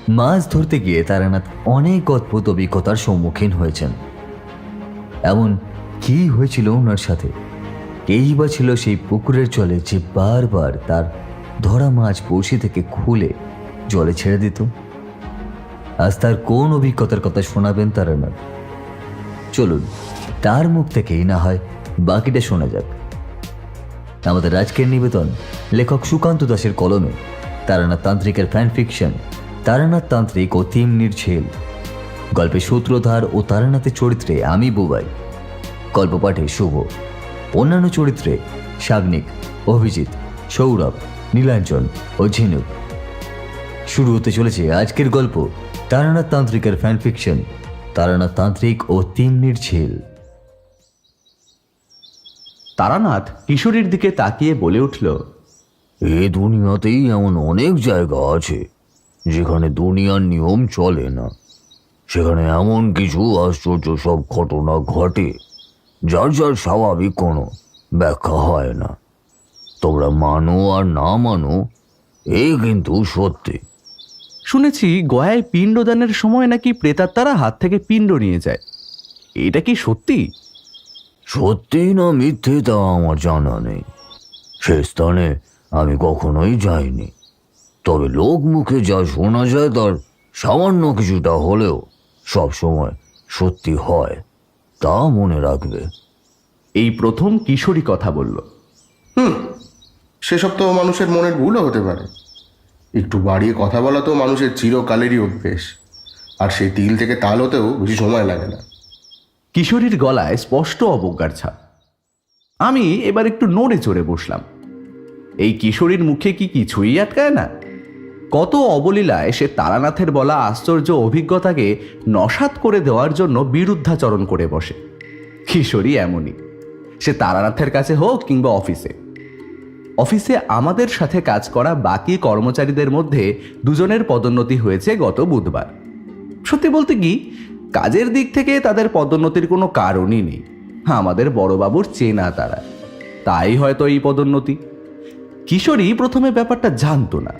মাছ ধরতে গিয়ে তারানাথ অনেক অদ্ভুত অভিজ্ঞতার সম্মুখীন হয়েছেন। এমন কি হয়েছিল ওনার সাথে? কেই বা ছিল সেই পুকুরের জলে যে বারবার তার ধরা মাছ বড়শি থেকে খুলে জলে ছেড়ে দিত? আজ তার কোন অভিজ্ঞতার কথা শোনাবেন তারানাথ? চলুন তার মুখ থেকেই না হয় বাকিটা শোনা যাক। আমাদের আজকের নিবেদন লেখক সুকান্ত দাসের কলমে তারানাথ তান্ত্রিকের ফ্যান ফিকশন তারানাথ তান্ত্রিক ও তিন্নির ঝেল। গল্পে সূত্রধার ও তারানাথের চরিত্রে আমি বুবাই, গল্প পাঠে শুভ, অন্যান্য চরিত্রে সাগ্নিক, অভিজিৎ, সৌরভ, নীলাঞ্জন ও ঝিনুক। শুরু হতে চলেছে আজকের গল্প তারানাথ তান্ত্রিকের ফ্যান ফিকশন তারানাথ তান্ত্রিক ও তিন্নির ঝেল। তারানাথ কিশোরীর দিকে তাকিয়ে বলে উঠল, এ দুনিয়াতেই এমন অনেক জায়গা আছে যেখানে দুনিয়ার নিয়ম চলে না, সেখানে এমন কিছু আশ্চর্য সব ঘটনা ঘটে যার যার স্বাভাবিক কোনো ব্যাখ্যা হয় না। তোমরা মানো আর না মানো, এই কিন্তু সত্যি। শুনেছি গয়ায় পিণ্ডদানের সময় নাকি প্রেতাত্মারা হাত থেকে পিণ্ড নিয়ে যায়। এটা কি সত্যি? সত্যি না মিথ্যে তা আমার জানা নেই, সে স্থানে আমি কখনোই যাইনি। তবে লোক মুখে যা শোনা যায় তার সামান্য কিছুটা হলেও সব সময় সত্যি হয়, তা মনে রাখবে। এই প্রথম কিশোরী কথা বলল। সেসব তো মানুষের মনের ভুলও হতে পারে। একটু বাড়িয়ে কথা বলা তো মানুষের চিরকালেরই অভ্যেস, আর সেই তিল থেকে তাল হতেও বেশি সময় লাগে না। কিশোরীর গলায় স্পষ্ট অবজ্ঞার ছাপ। আমি এবার একটু নড়ে চড়ে বসলাম। এই কিশোরীর মুখে কি কিছুই আটকায় না? কত অবলীলায় সে তারানাথের বলা আশ্চর্য অভিজ্ঞতাকে নস্যাৎ করে দেওয়ার জন্য বিরুদ্ধাচরণ করে বসে। কিশোরী এমনই, সে তারানাথের কাছে হোক কিংবা অফিসে। অফিসে আমাদের সাথে কাজ করা বাকি কর্মচারীদের মধ্যে দুজনের পদোন্নতি হয়েছে গত বুধবার। সত্যি বলতে কি, কাজের দিক থেকে তাদের পদোন্নতির কোনো কারণই নেই। আমাদের বড়বাবুর চেনা তারা, তাই হয়তো এই পদোন্নতি। কিশোরী প্রথমে ব্যাপারটা জানতো না,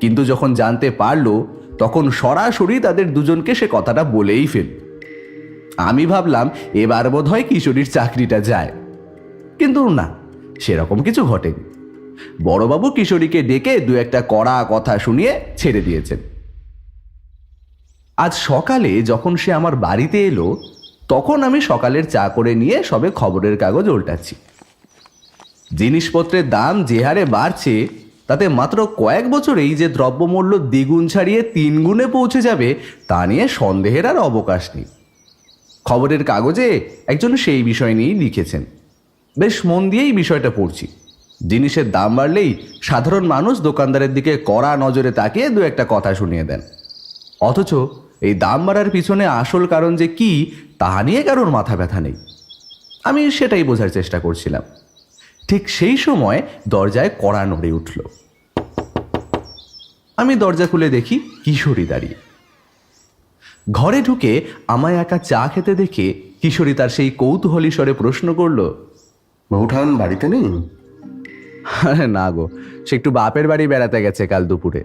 কিন্তু যখন জানতে পারলো তখন সরাসরি তাদের দুজনকে সে কথাটা বলেই ফেল। আমি ভাবলাম এবার বোধহয় কিশোরীর চাকরিটা যায়, কিন্তু না, সেরকম কিছু ঘটেনি। বড়বাবু কিশোরীকে ডেকে দু একটা কড়া কথা শুনিয়ে ছেড়ে দিয়েছেন। আজ সকালে যখন সে আমার বাড়িতে এলো, তখন আমি সকালের চা করে নিয়ে সবে খবরের কাগজ উল্টাচ্ছি। জিনিসপত্রের দাম যে হারে বাড়ছে, তাতে মাত্র কয়েক বছরেই যে দ্রব্যমূল্য দ্বিগুণ ছাড়িয়ে 3 গুণে পৌঁছে যাবে তা নিয়ে সন্দেহের আর অবকাশ নেই। খবরের কাগজে একজন সেই বিষয় নিয়েই লিখেছেন। বেশ মন দিয়েই বিষয়টা পড়ছি। জিনিসের দাম বাড়লেই সাধারণ মানুষ দোকানদারের দিকে কড়া নজরে তাকিয়ে দু একটা কথা শুনিয়ে দেন, অথচ এই দাম বাড়ার পিছনে আসল কারণ যে কি তা নিয়ে কারোর মাথা ব্যথা নেই। আমি সেটাই বোঝার চেষ্টা করছিলাম। ঠিক সেই সময় দরজায় কড়া নড়ে উঠল। আমি দরজা খুলে দেখি কিশোরী দাঁড়িয়ে। ঘরে ঢুকে আমায় একা চা খেতে দেখে কিশোরী তার সেই কৌতূহলী স্বরে প্রশ্ন করল, বউঠান বাড়িতে নেই? আরে না গো, সে একটু বাপের বাড়ি বেড়াতে গেছে কাল দুপুরে।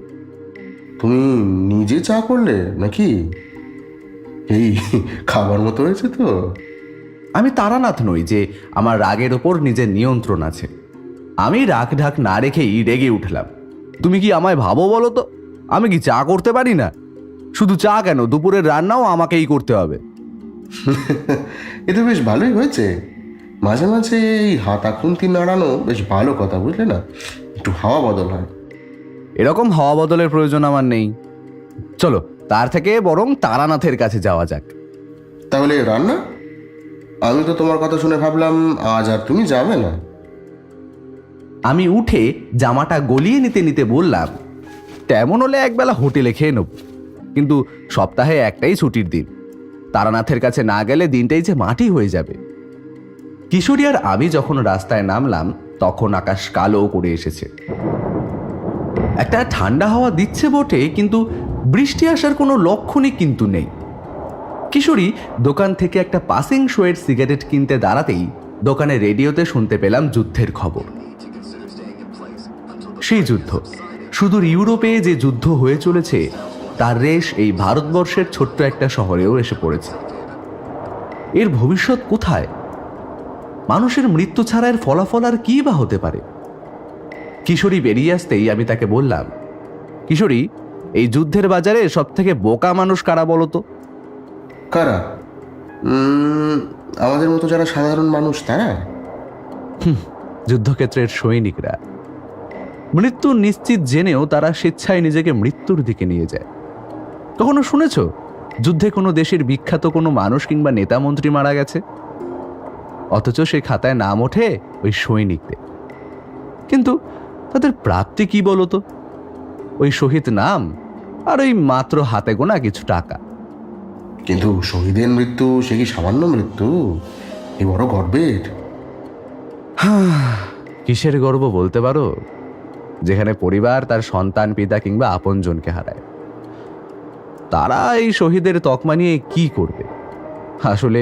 তুমি নিজে চা করলে নাকি? এই খাবার মতো হয়েছে তো? আমি তারানাথ নই যে আমার রাগের ওপর নিজের নিয়ন্ত্রণ আছে। আমি রাগ ঢাক না রেখেই রেগে উঠলাম। তুমি কি আমায় ভাবো বলো তো? আমি কি চা করতে পারি না? শুধু চা কেন, দুপুরের রান্নাও আমাকেই করতে হবে। এ তো বেশ ভালোই হয়েছে। মাঝে মাঝে এই হাতা খুন্তি নাড়ানো বেশ ভালো কথা, বুঝলে না? একটু হাওয়া বদল হয়। এরকম হাওয়া বদলের প্রয়োজন আমার নেই। চলো তার থেকে বরং তারানাথের কাছে যাওয়া যাক। তাহলে রান্না? আমি তো তোমার কথা শুনে ভাবলাম আজ আর তুমি যাবে না। আমি উঠে জামাটা গলিয়ে নিতে নিতে বললাম, তেমন হলে একবেলা হোটেলে খেয়ে নেব, কিন্তু সপ্তাহে একটাই ছুটির দিন। তারানাথের কাছে না গেলে দিনটাই যে মাটি হয়ে যাবে। কিশোরী আর আমি যখন রাস্তায় নামলাম তখন আকাশ কালো করে এসেছে। একটা ঠান্ডা হাওয়া দিচ্ছে বটে, কিন্তু বৃষ্টি আসার কোনো লক্ষণই কিন্তু নেই। কিশোরী দোকান থেকে একটা পাসিং শোয়ের সিগারেট কিনতে দাঁড়াতেই দোকানে রেডিওতে শুনতে পেলাম যুদ্ধের খবর। সেই যুদ্ধ, সুদূর ইউরোপে যে যুদ্ধ হয়ে চলেছে তার রেশ এই ভারতবর্ষের ছোট্ট একটা শহরেও এসে পড়েছে। এর ভবিষ্যৎ কোথায়? মানুষের মৃত্যু ছাড়া এর ফলাফল আর কি বা হতে পারে? কিশোরী বেরিয়ে আসতেই আমি তাকে বললাম, কিশোরী, এই যুদ্ধের বাজারে সব থেকে বোকা মানুষ কারা বলতো? কারা? আমাদের মতো যারা সাধারণ মানুষ তারা? যুদ্ধক্ষেত্রের সৈনিকরা। মৃত্যু নিশ্চিত জেনেও তারা স্বেচ্ছায় নিজেকে মৃত্যুর দিকে নিয়ে যায়। কখনো শুনেছ যুদ্ধে কোনো দেশের বিখ্যাত কোনো মানুষ কিংবা নেতা মন্ত্রী মারা গেছে? অথচ সে খাতায় নাম ওঠে ওই সৈনিকদের। কিন্তু তাদের প্রাপ্তি কি বলতো? ওই শহীদ নাম আর ওই মাত্র হাতে গোনা কিছু টাকা। কিন্তু শহীদের মৃত্যু সে কি সামান্য মৃত্যু? এ বড় গর্বের। কিসের গর্ব বলতে পারো? যেখানে পরিবার তার সন্তান, পিতা কিংবা আপনজনকে হারায়। তারা এই শহীদের তকমা নিয়ে কি করবে? আসলে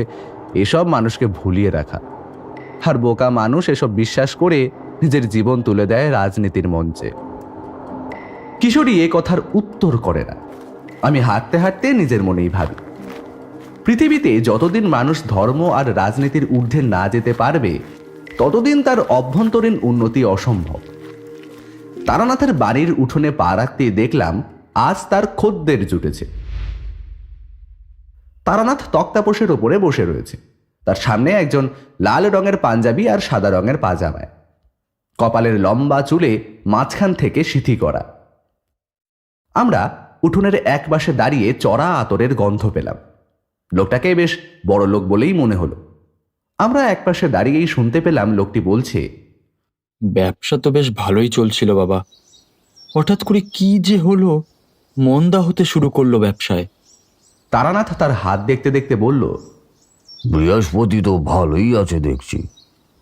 এসব মানুষকে ভুলিয়ে রাখা। আর বোকা মানুষ এসব বিশ্বাস করে নিজের জীবন তুলে দেয় রাজনীতির মঞ্চে। কিশোরী এ কথার উত্তর করে না। আমি হাঁটতে হাঁটতে নিজের মনেই ভাবি, পৃথিবীতে যতদিন মানুষ ধর্ম আর রাজনীতির ঊর্ধ্বে না যেতে পারবে, ততদিন তার অভ্যন্তরীণ উন্নতি অসম্ভব। তারানাথের বাড়ির উঠোনে পা রাখতেই দেখলাম আজ তার খদ্দের জুটেছে। তারানাথ তক্তাপোষের ওপরে বসে রয়েছে। তার সামনে একজন লাল রঙের পাঞ্জাবি আর সাদা রঙের পাজামায়, কপালের লম্বা চুলে মাঝখান থেকে সিথি করা। আমরা উঠোনের এক পাশে দাঁড়িয়ে চড়া আতরের গন্ধ পেলাম। লোকটাকে বেশ বড় লোক বলেই মনে হলো। আমরা একপাশে দাঁড়িয়েই শুনতে পেলাম লোকটি বলছে, ব্যবসা তো বেশ ভালোই চলছিল বাবা, হঠাৎ করে কি যে হলো, মন্দা হতে শুরু করলো ব্যবসায়। তারানাথ তার হাত দেখতে দেখতে বলল, বৃহস্পতি তো ভালোই আছে দেখছি,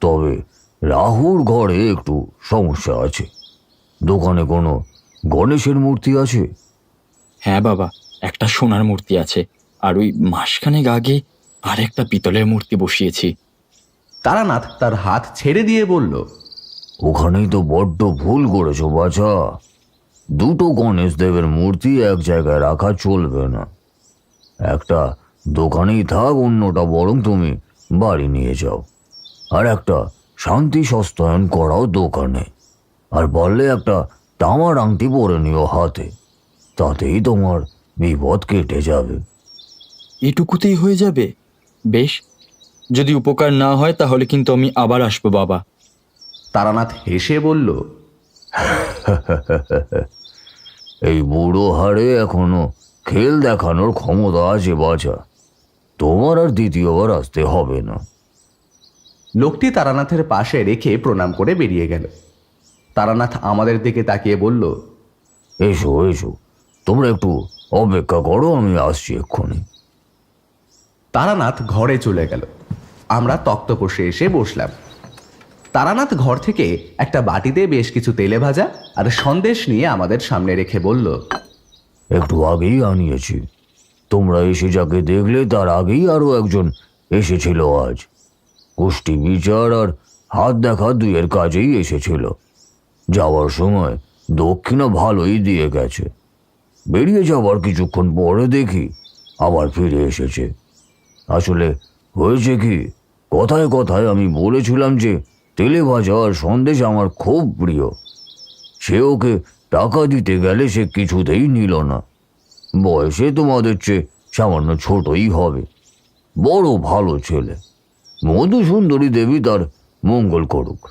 তবে রাহুর ঘরে একটু সমস্যা আছে। দোকানে কোনো গণেশের মূর্তি আছে? হ্যাঁ বাবা, একটা সোনার মূর্তি আছে, আর ওই মাসখানেক আগে আর একটা পিতলের মূর্তি বসিয়েছি। তারানাথ তার হাত ছেড়ে দিয়ে বলল, ওখানেই তো বড্ড ভুল করেছো বাছা। দুটো গণেশ দেবের মূর্তি এক জায়গায় রাখা চলবে না। একটা দোকানেই থাক, অন্যটা বরং তুমি বাড়ি নিয়ে যাও। আর একটা শান্তি সস্তায়ন করাও দোকানে। আর বললে একটা তামার আংটি পরে নিও হাতে, তাতেই তোমার বিপদ কেটে যাবে। এটুকুতেই হয়ে যাবে? বেশ, যদি উপকার না হয় তাহলে কিন্তু আমি আবার আসবো বাবা। তারানাথ হেসে বলল, এই বুড়ো হাড়ে এখনো খেল দেখানোর ক্ষমতা আছে বাছা। তোমার আর দ্বিতীয়বার আসতে হবে না। লোকটি তারানাথের পাশে রেখে প্রণাম করে বেরিয়ে গেল। তারানাথ আমাদের দিকে তাকিয়ে বলল, এসো এসো, তোমরা একটু অপেক্ষা করো, আমি আসছি এক্ষুনি। তারানাথ ঘরে চলে গেল। আমরা তক্তপোষে এসে বসলাম। তারানাথ ঘর থেকে একটা বাটিতে বেশ কিছু তেলে ভাজা আর সন্দেশ নিয়ে আমাদের সামনে রেখে বলল, একটু আগেই আনিয়েছি। তোমরা এসে যাকে দেখলে তার আগেই আরো একজন এসেছিল আজ। কুষ্টি বিচার আর হাত দেখা দুইয়ের কাজেই এসেছিল। যাওয়ার সময় দক্ষিণা ভালোই দিয়ে গেছে। বেরিয়ে যাওয়ার কিছুক্ষণ পরে দেখি আবার ফিরে এসেছে। আসলে হয়েছে কি, কথায় কথায় আমি বলেছিলাম যে তেলে ভাজা আর সন্দেশ আমার খুব প্রিয়। সে ওকে টাকা দিতে গেলে সে কিছুতেই নিল না। বয়সে তোমাদের চেয়ে সামান্য ছোটই হবে, বড় ভালো ছেলে। মধুসুন্দরী দেবী তার মঙ্গল করুক।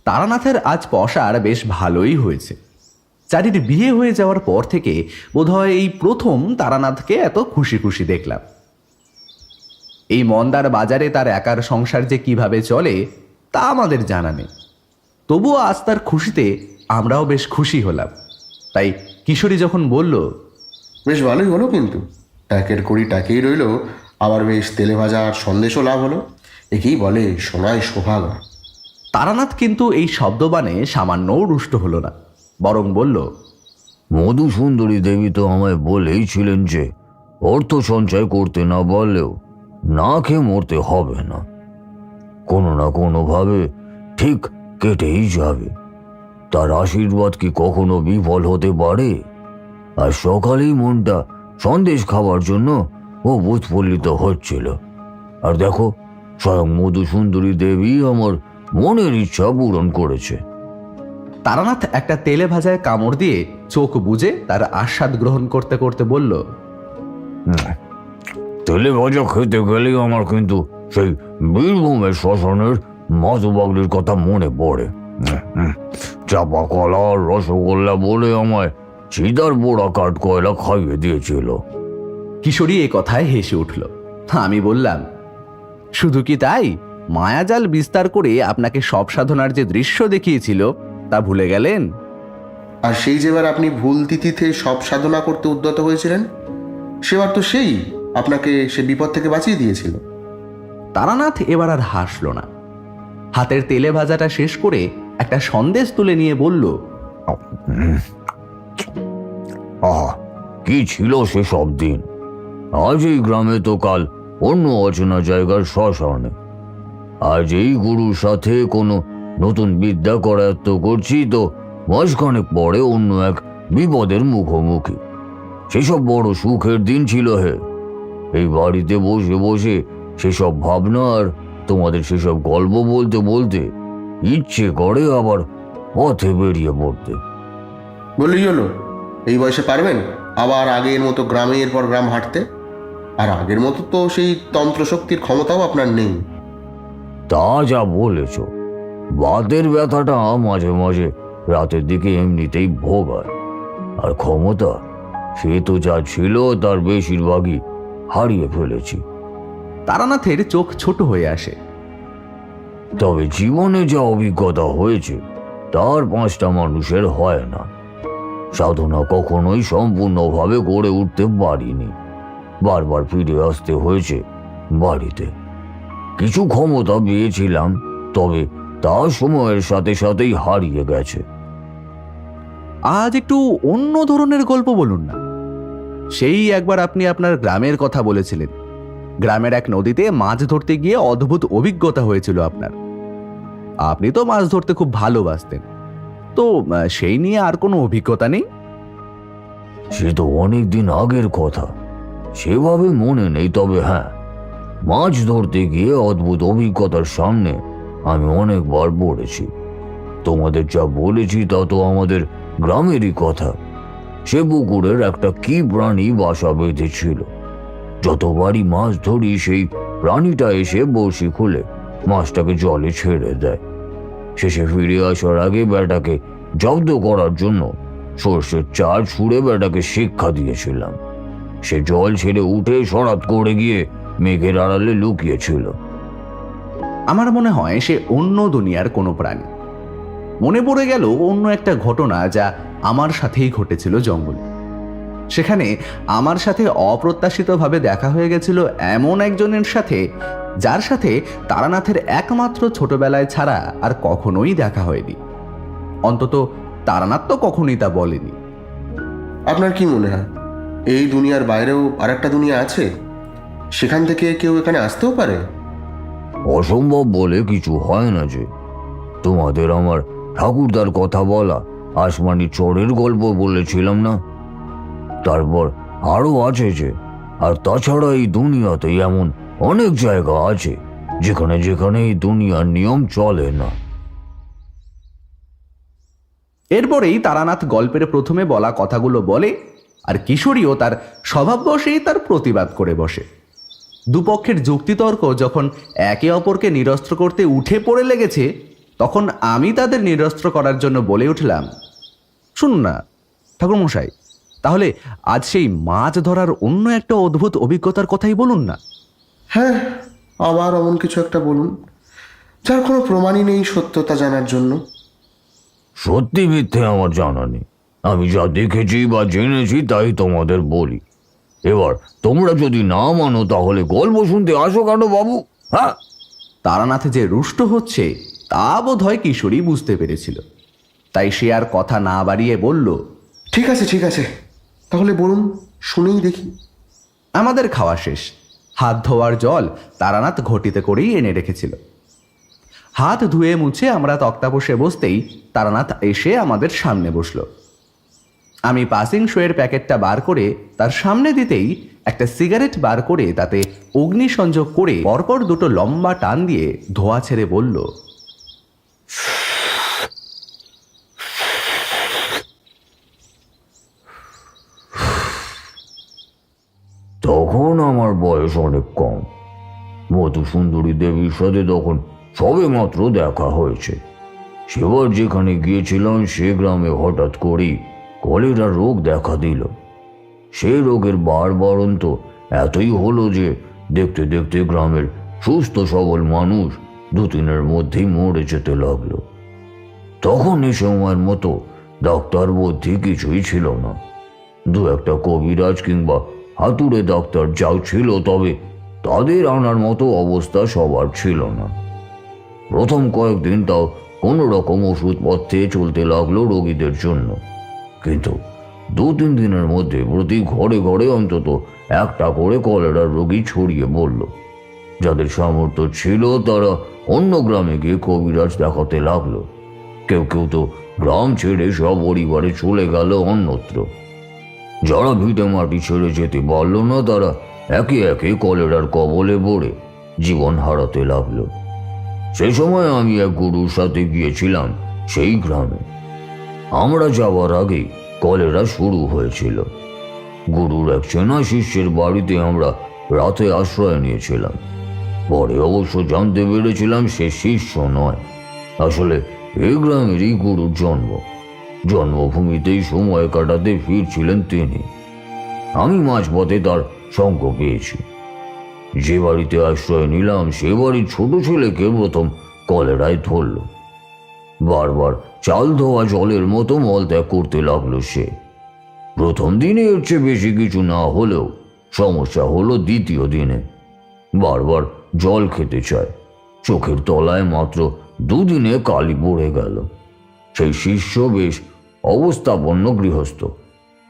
তারানাথের আজ পসার বেশ ভালোই হয়েছে। চারির বিয়ে হয়ে যাওয়ার পর থেকে বোধহয় এই প্রথম তারানাথকে এত খুশি খুশি দেখলাম। এই মন্দার বাজারে তার একার সংসার যে কিভাবে চলে তা আমাদের জানা নেই। তবুও আজ তার খুশিতে আমরাও বেশ খুশি হলাম। তাই কিশোরী যখন বলল, বেশ ভালোই হলো, কিন্তু ট্যাকের কড়ি ট্যাকেই রইল, আবার বেশ তেলে ভাজা আর সন্দেশও লাভ হলো। একেই বলে সোনায় সোহাগা। তারানাথ কিন্তু এই শব্দবাণে সামান্যও রুষ্ট হলো না, বরং বলল, মধুসুন্দরী দেবী তো আমায় বলেই ছিলেন যে অর্থ সঞ্চয় করতে না বললেও না খেয়ে মরতে হবে না। কোনো না কোনোভাবে ঠিক কেটেই যাবে। তার আশীর্বাদ কি কখনো বিফল হতে পারে? আর সকালেই মনটা সন্দেশ খাওয়ার জন্য ও উৎফুল্লিত হচ্ছিল। আর দেখো, স্বয়ং মধুসুন্দরী দেবী আমার মনের ইচ্ছা পূরণ করেছে। তারানাথ একটা তেলে ভাজায় কামড় দিয়ে চোখ বুজে তার আস্বাদ গ্রহণ করতে করতে বলল, তেলে ভাজা খেতে গেলেই আমার কিন্তু সেই বীরভূমের শ্মশানের মাধুবাগলির কথা মনে পড়ে। চাপা কলা আর রসগোল্লা বলে আমায় চিতার পোড়া কাঠ কয়লা খাইয়ে দিয়েছিল। কিশোরী এ কথায় হেসে উঠল। আমি বললাম, শুধু কি তাই, মায়াজাল বিস্তার করে আপনাকে সব সাধনার যে দৃশ্য দেখিয়েছিল তা ভুলে গেলেন? আর সেই যেবার আপনি ভুল তিথিতে সব সাধনা করতে উদ্যত হয়েছিলেন, সেবার তো সেই আপনাকে সে বিপদ থেকে বাঁচিয়ে দিয়েছিল। তারানাথ এবার আর হাসল না। হাতের তেলে ভাজাটা শেষ করে একটা সন্দেশ তুলে নিয়ে বলল, আহা, কি ছিল সেসব দিন! আজ এই গ্রামে তো কাল অন্য অচেনা জায়গার শ্মশানে। আজ এই গুরুর সাথে কোনো নতুন বিদ্যা করায়ত্ত করছি, তো মাসখানেক পরে অন্য এক বিপদের মুখোমুখি। সেসব বড় সুখের দিন ছিল হে। এই বাড়িতে বসে বসে সেসব ভাবনা আর তোমাদের সেসব গল্প বলতে বলতে ইচ্ছে করে আবার পথে বেরিয়ে পড়তে। বললেই হলো, এই বয়সে পারবেন আবার আগের মতো গ্রামের পর গ্রাম হাঁটতে? আর আগের মতো তো সেই তন্ত্রশক্তির ক্ষমতাও আপনার নেই। তা যা বলেছ, বাতের ব্যথাটা মাঝে মাঝে রাতের দিকে এমনিতেই ভোগায়। আর ক্ষমতা, সে তো যা ছিল তার বেশিরভাগই হারিয়ে ফেলেছি। তারানাথের চোখ ছোট হয়ে আসে। তবে জীবনে যা অভিজ্ঞতা হয়েছে তার 5টা মানুষের হয় না। সাধনা কখনোই সম্পূর্ণভাবে গড়ে উঠতে পারিনি। বারবার ফিরে আসতে হয়েছে বাড়িতে। কিছু ক্ষমতা পেয়েছিলাম, তবে তা সময়ের সাথে সাথেই হারিয়ে গেছে। আজ একটু অন্য ধরনের গল্প বলুন না। সেই একবার আপনি আপনার গ্রামের কথা বলেছিলেন। গ্রামের এক নদীতে মাছ ধরতে গিয়ে অদ্ভুত অভিজ্ঞতা হয়েছিল আপনার। আপনি তো মাছ ধরতে খুব ভালোবাসতেন, তো সেই নিয়ে আর কোনো অভিজ্ঞতা নেই? সে তো অনেক দিন আগের কথা, সেভাবে মনে নেই। তবে হ্যাঁ, মাছ ধরতে গিয়ে অদ্ভুত অভিজ্ঞতার সামনে আমি অনেকবার পড়েছি। তোমাদের যা বলেছি তা তো আমাদের গ্রামেরই কথা। সে পুকুরের একটা কি প্রাণী বাসা বেঁধেছিল। যতবারই মাছ ধরি সেই প্রাণীটা এসে বড়শি খুলে মাছটাকে জলে ছেড়ে দেয়। শেষে ফিরে আসার আগে বেটাকে জব্দ করার জন্য সর্ষের চাল ছুঁড়ে বেটাকে শিক্ষা দিয়েছিলাম। সে জল ছেড়ে উঠে সরাত করে গিয়ে মেঘের আড়ালে লুকিয়েছিল। আমার মনে হয় সে অন্য দুনিয়ার কোনো প্রাণী। মনে পড়ে গেল অন্য একটা ঘটনা যা আমার সাথেই ঘটেছিল জঙ্গলে। সেখানে আমার সাথে অপ্রত্যাশিতভাবে দেখা হয়ে গেছিল এমন একজনের সাথে, যার সাথে তারানাথের একমাত্র ছোটবেলায় ছাড়া আর কখনোই দেখা হয়নি। অন্তত তারানাথ তো কখনোই তা বলেনি। আপনার কি মনে হয় এই দুনিয়ার বাইরেও আরেকটা দুনিয়া আছে? সেখান থেকে কেউ এখানে আসতেও পারে? অসম্ভব বলে কিছু হয় না যে। তোমাদের আমার ঠাকুরদার কথা বলা আসমানি চোরের গল্প বলেছিলাম না? তারপর আরো আছে যে। আর তাছাড়া এই দুনিয়াতে এমন অনেক জায়গা আছে যেখানে যেখানে এই দুনিয়ার নিয়ম চলে না। এরপরেই তারানাথ গল্পের প্রথমে বলা কথাগুলো বলে, আর কিশোরীও তার স্বভাববশেই তার প্রতিবাদ করে বসে। দুপক্ষের যুক্তিতর্ক যখন একে অপরকে নিরস্ত্র করতে উঠে পড়ে লেগেছে, তখন আমি তাদের নিরস্ত্র করার জন্য বলে উঠলাম, শুনুন না ঠাকুরমশাই, তাহলে আজ সেই মাছ ধরার অন্য একটা অদ্ভুত অভিজ্ঞতার কথাই বলুন না। হ্যাঁ, আবার এমন কিছু একটা বলুন যার কোনো প্রমাণই নেই সত্যতা জানার জন্য। সত্যি মিথ্যে আমার জানা নেই। আমি যা দেখেছি বা জেনেছি তাই তোমাদের বলি। এবার তোমরা যদি না মানো তাহলে গল্প শুনতে আসো কেন বাবু? হ্যাঁ, তারানাথ যে রুষ্ট হচ্ছে তা বোধ হয় কিশোরী বুঝতে পেরেছিল। তাই সে আর কথা না বাড়িয়ে বলল, ঠিক আছে ঠিক আছে, তাহলে বলুন, শুনেই দেখি। আমাদের খাওয়া শেষ। হাত ধোয়ার জল তারানাথ ঘটিতে করেই এনে রেখেছিল। হাত ধুয়ে মুছে আমরা তক্তা বসে বসতেই তারানাথ এসে আমাদের সামনে বসল। আমি পাসিং শোয়ের প্যাকেটটা বার করে তার সামনে দিতেই একটা সিগারেট বার করে তাতে অগ্নিসংযোগ করে পরপর দুটো লম্বা টান দিয়ে ধোঁয়া ছেড়ে বলল, তখন আমার বয়স অনেক কম। মধুসুন্দরী দেবীর সাথে তখন সবে মাত্র দেখা হয়েছে। সেবার যেখানে গিয়েছিলাম সে গ্রামে হঠাৎ করেই কলেরা রোগ দেখা দিল। সেই রোগের বাড়ন্ত এতই হলো যে দেখতে দেখতে গ্রামের সুস্থ সবল মানুষ 2-3 মধ্যেই মরে যেতে লাগলো। তখন এ সময়ের মতো ডাক্তার বুদ্ধি কিছুই ছিল না। 2-1 কবিরাজ কিংবা হাতুড়ে ডাক্তার যাও ছিল, তবে তাদের আনার মতো অবস্থা সবার ছিল না। প্রথম কয়েকদিন তাও কোনো রকম ওষুধপত্রে চলতে লাগলো রোগীদের জন্য, কিন্তু 2-3 দিনের মধ্যে প্রতি ঘরে ঘরে অন্তত একটা করে কলেরার রোগী ছড়িয়ে পড়ল। যাদের সামর্থ্য ছিল তারা অন্য গ্রামে গিয়ে কবিরাজ দেখাতে লাগলো। কেউ কেউ তো গ্রাম ছেড়ে সপরিবারে চলে গেল অন্যত্র। যারা ভিটে মাটি ছেড়ে যেতে পারল না তারা একে একে কলেরার কবলে পড়ে জীবন হারাতে লাগলো। সেই সময় আমি এক গুরুর সাথে গিয়েছিলাম সেই গ্রামে। আমরা যাওয়ার আগেই কলেরা শুরু হয়েছিল। গুরুর এক চেনা শিষ্যের বাড়িতে আমরা রাতে আশ্রয় নিয়েছিলাম। পরে অবশ্য জানতে পেরেছিলাম সে শিষ্য নয়, আসলে এই গ্রামেরই গুরুর জন্মভূমিতেই সময় কাটাতে ফিরছিলেন তিনি। আমি মাঝপথে তার সঙ্গ পেয়েছি। যে বাড়িতে আশ্রয় নিলাম সে বাড়ির ছোট ছেলেকে প্রথম কলেরায় ধরল। বারবার চাল ধোয়া জলের মতো মলত্যাগ করতে লাগলো সে। প্রথম দিনে এর চেয়ে বেশি কিছু না হলেও সমস্যা হলো দ্বিতীয় দিনে। বারবার জল খেতে চায়, চোখের তলায় মাত্র 2 দিনে কালি পড়ে গেল। সেই শিষ্য বেশ অবস্থাপন্ন গৃহস্থ,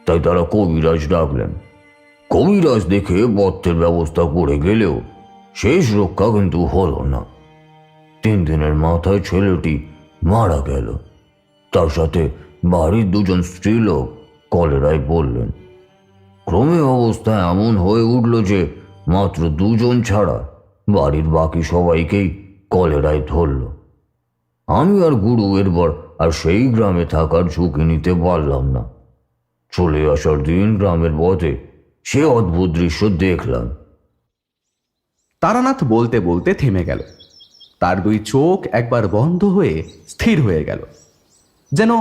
তাই তারা কবিরাজ ডাকলেন। কবিরাজ দেখে পথ্যের ব্যবস্থা করে গেলেও শেষ রক্ষা কিন্তু হলো না। 3 দিনের মাথায় ছেলেটি মারা গেল। তার সাথে বাড়ির 2জন স্ত্রীলোক কলেরায় পড়লেন। ক্রমে অবস্থা এমন হয়ে উঠল যে মাত্র 2 জন ছাড়া বাড়ির বাকি সবাইকেই কলেরায় ধরল। আমি আর গুরু এরপর আর সেই গ্রামে থাকার ঝুঁকি নিতে পারলাম না। চলে আসার দিন গ্রামের পথে সে অদ্ভুত দৃশ্য দেখলাম। তারানাথ বলতে বলতে থেমে গেল। তার 2 চোখ একবার বন্ধ হয়ে স্থির হয়ে গেল, যেন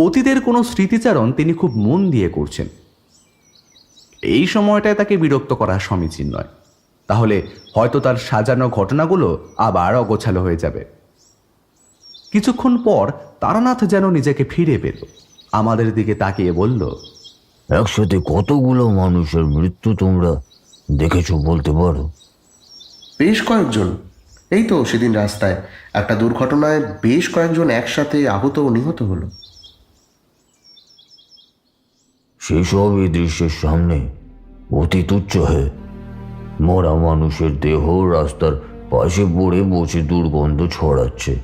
অতীতের কোনো স্মৃতিচারণ তিনি খুব মন দিয়ে করছেন। এই সময়টায় তাকে বিরক্ত করা সমীচীন নয়, তাহলে হয়তো তার সাজানো ঘটনাগুলো আবার অগোছালো হয়ে যাবে। কিছুক্ষণ পর তারানাথ যেন নিজেকে ফিরে পেল, আমাদের দিকে তাকিয়ে বলল, একসাথে কতগুলো মানুষের মৃত্যু তোমরা দেখেছো বলতে পারো? বেশ কয়েকজন। এই তো সেদিন রাস্তায় একটা দুর্ঘটনায় বেশ কয়েকজন একসাথে আহত ও নিহত হলো। সেসব এই দৃশ্যের সামনে অতি তুচ্ছ হয়ে মরা মানুষের দেহ রাস্তার পাশে পড়ে বসে দুর্গন্ধ ছড়াচ্ছে।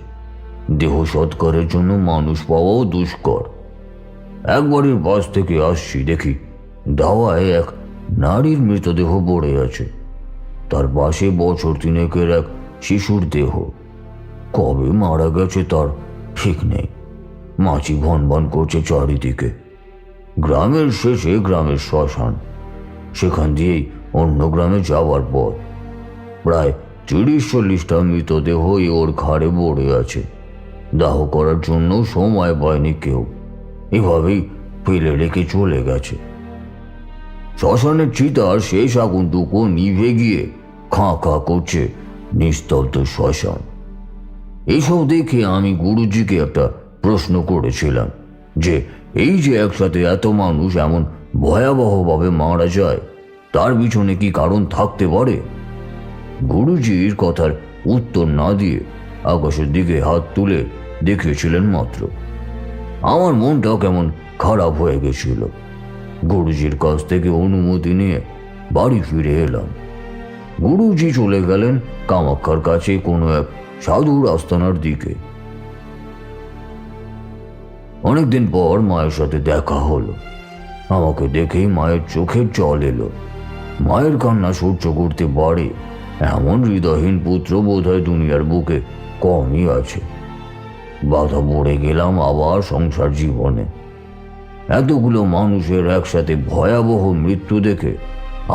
দেহ সৎকারের জন্য মানুষ পাওয়াও দুষ্কর। একবারের পাশ থেকে আসছি, দেখি দাওয়ায় এক নারীর মৃতদেহ পড়ে আছে। তার পাশে বছর 3 এক শিশুর দেহ। কবে মারা গেছে তার ঠিক নেই। মাছি ভনভন করছে চারিদিকে। গ্রামের শেষে গ্রামের শ্মশান, সেখান দিয়েই অন্য গ্রামে যাওয়ার পথ। প্রায় 30-40টা মৃতদেহই ওর ঘাড়ে পড়ে আছে। দাহ করার জন্য সময় পায়নি কেউ, এভাবেই ফেলে রেখে চলে গেছে। শ্মশানের চিতার শেষ আগুনটুকু নিভে গিয়ে খাঁ খাঁ করছে নিস্তব্ধ শ্মশান। এইসব দেখে আমি গুরুজিকে একটা প্রশ্ন করেছিলাম যে এই যে একসাথে এত মানুষ এমন ভয়াবহভাবে মারা যায়, তার পিছনে কি কারণ থাকতে পারে? গুরুজির কথার উত্তর না দিয়ে আকাশের দিকে হাত তুলে দেখিয়েছিলেন মাত্র। আমার মনটা কেমন খারাপ হয়ে গেছিল। গুরুজির কাছ থেকে অনুমতি নিয়ে বাড়ি ফিরে এলাম। গুরুজি চলে গেলেন কামাখ্যার কাছে কোনো এক সাধুর আস্তানার দিকে। অনেকদিন পর মায়ের সাথে দেখা হলো। আমাকে দেখেই মায়ের চোখে জল এলো। মায়ের কান্না সহ্য করতে পারে এমন হৃদয়হীন পুত্র বোধহয় দুনিয়ার বুকে কমই আছে। বাধা পড়ে গেলাম আবার সংসার জীবনে। এতগুলো মানুষের একসাথে ভয়াবহ মৃত্যু দেখে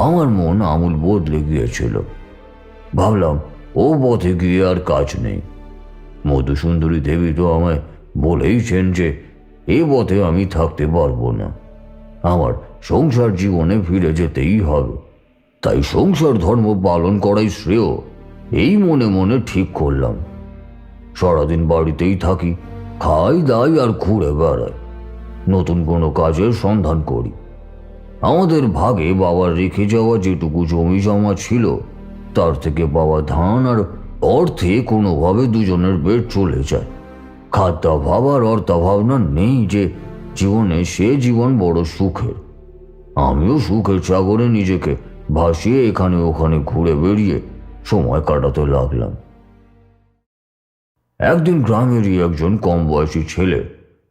আমার মন আমূল বদলে গিয়েছিল। ভাবলাম ও পথে গিয়ে আর কাজ নেই। মধুসুন্দরী দেবী তো আমায় বলেইছেন যে এ পথে আমি থাকতে পারবো না, আমার সংসার জীবনে ফিরে যেতেই হবে। তাই সংসার ধর্ম পালন করাই শ্রেয়, এই মনে মনে ঠিক করলাম। সারাদিন বাড়িতেই থাকি, খাই দাই আর ঘুরে বেড়াই, নতুন কোনো কাজের সন্ধান করি। আমাদের ভাগে বাবার রেখে যাওয়া যেটুকু জমি জমা ছিল তার থেকে পাওয়া ধান আর অর্থে কোনোভাবে দুজনের পেট চলে যায়। খাদ্যাভাব আর অর্থাভাবনা নেই যে জীবনে সে জীবন বড় সুখের। আমিও সুখের সাগরে নিজেকে ভাসিয়ে এখানে ওখানে ঘুরে বেরিয়ে সময় কাটাতে লাগলাম। একদিন গ্রামেরই একজন কম বয়সী ছেলে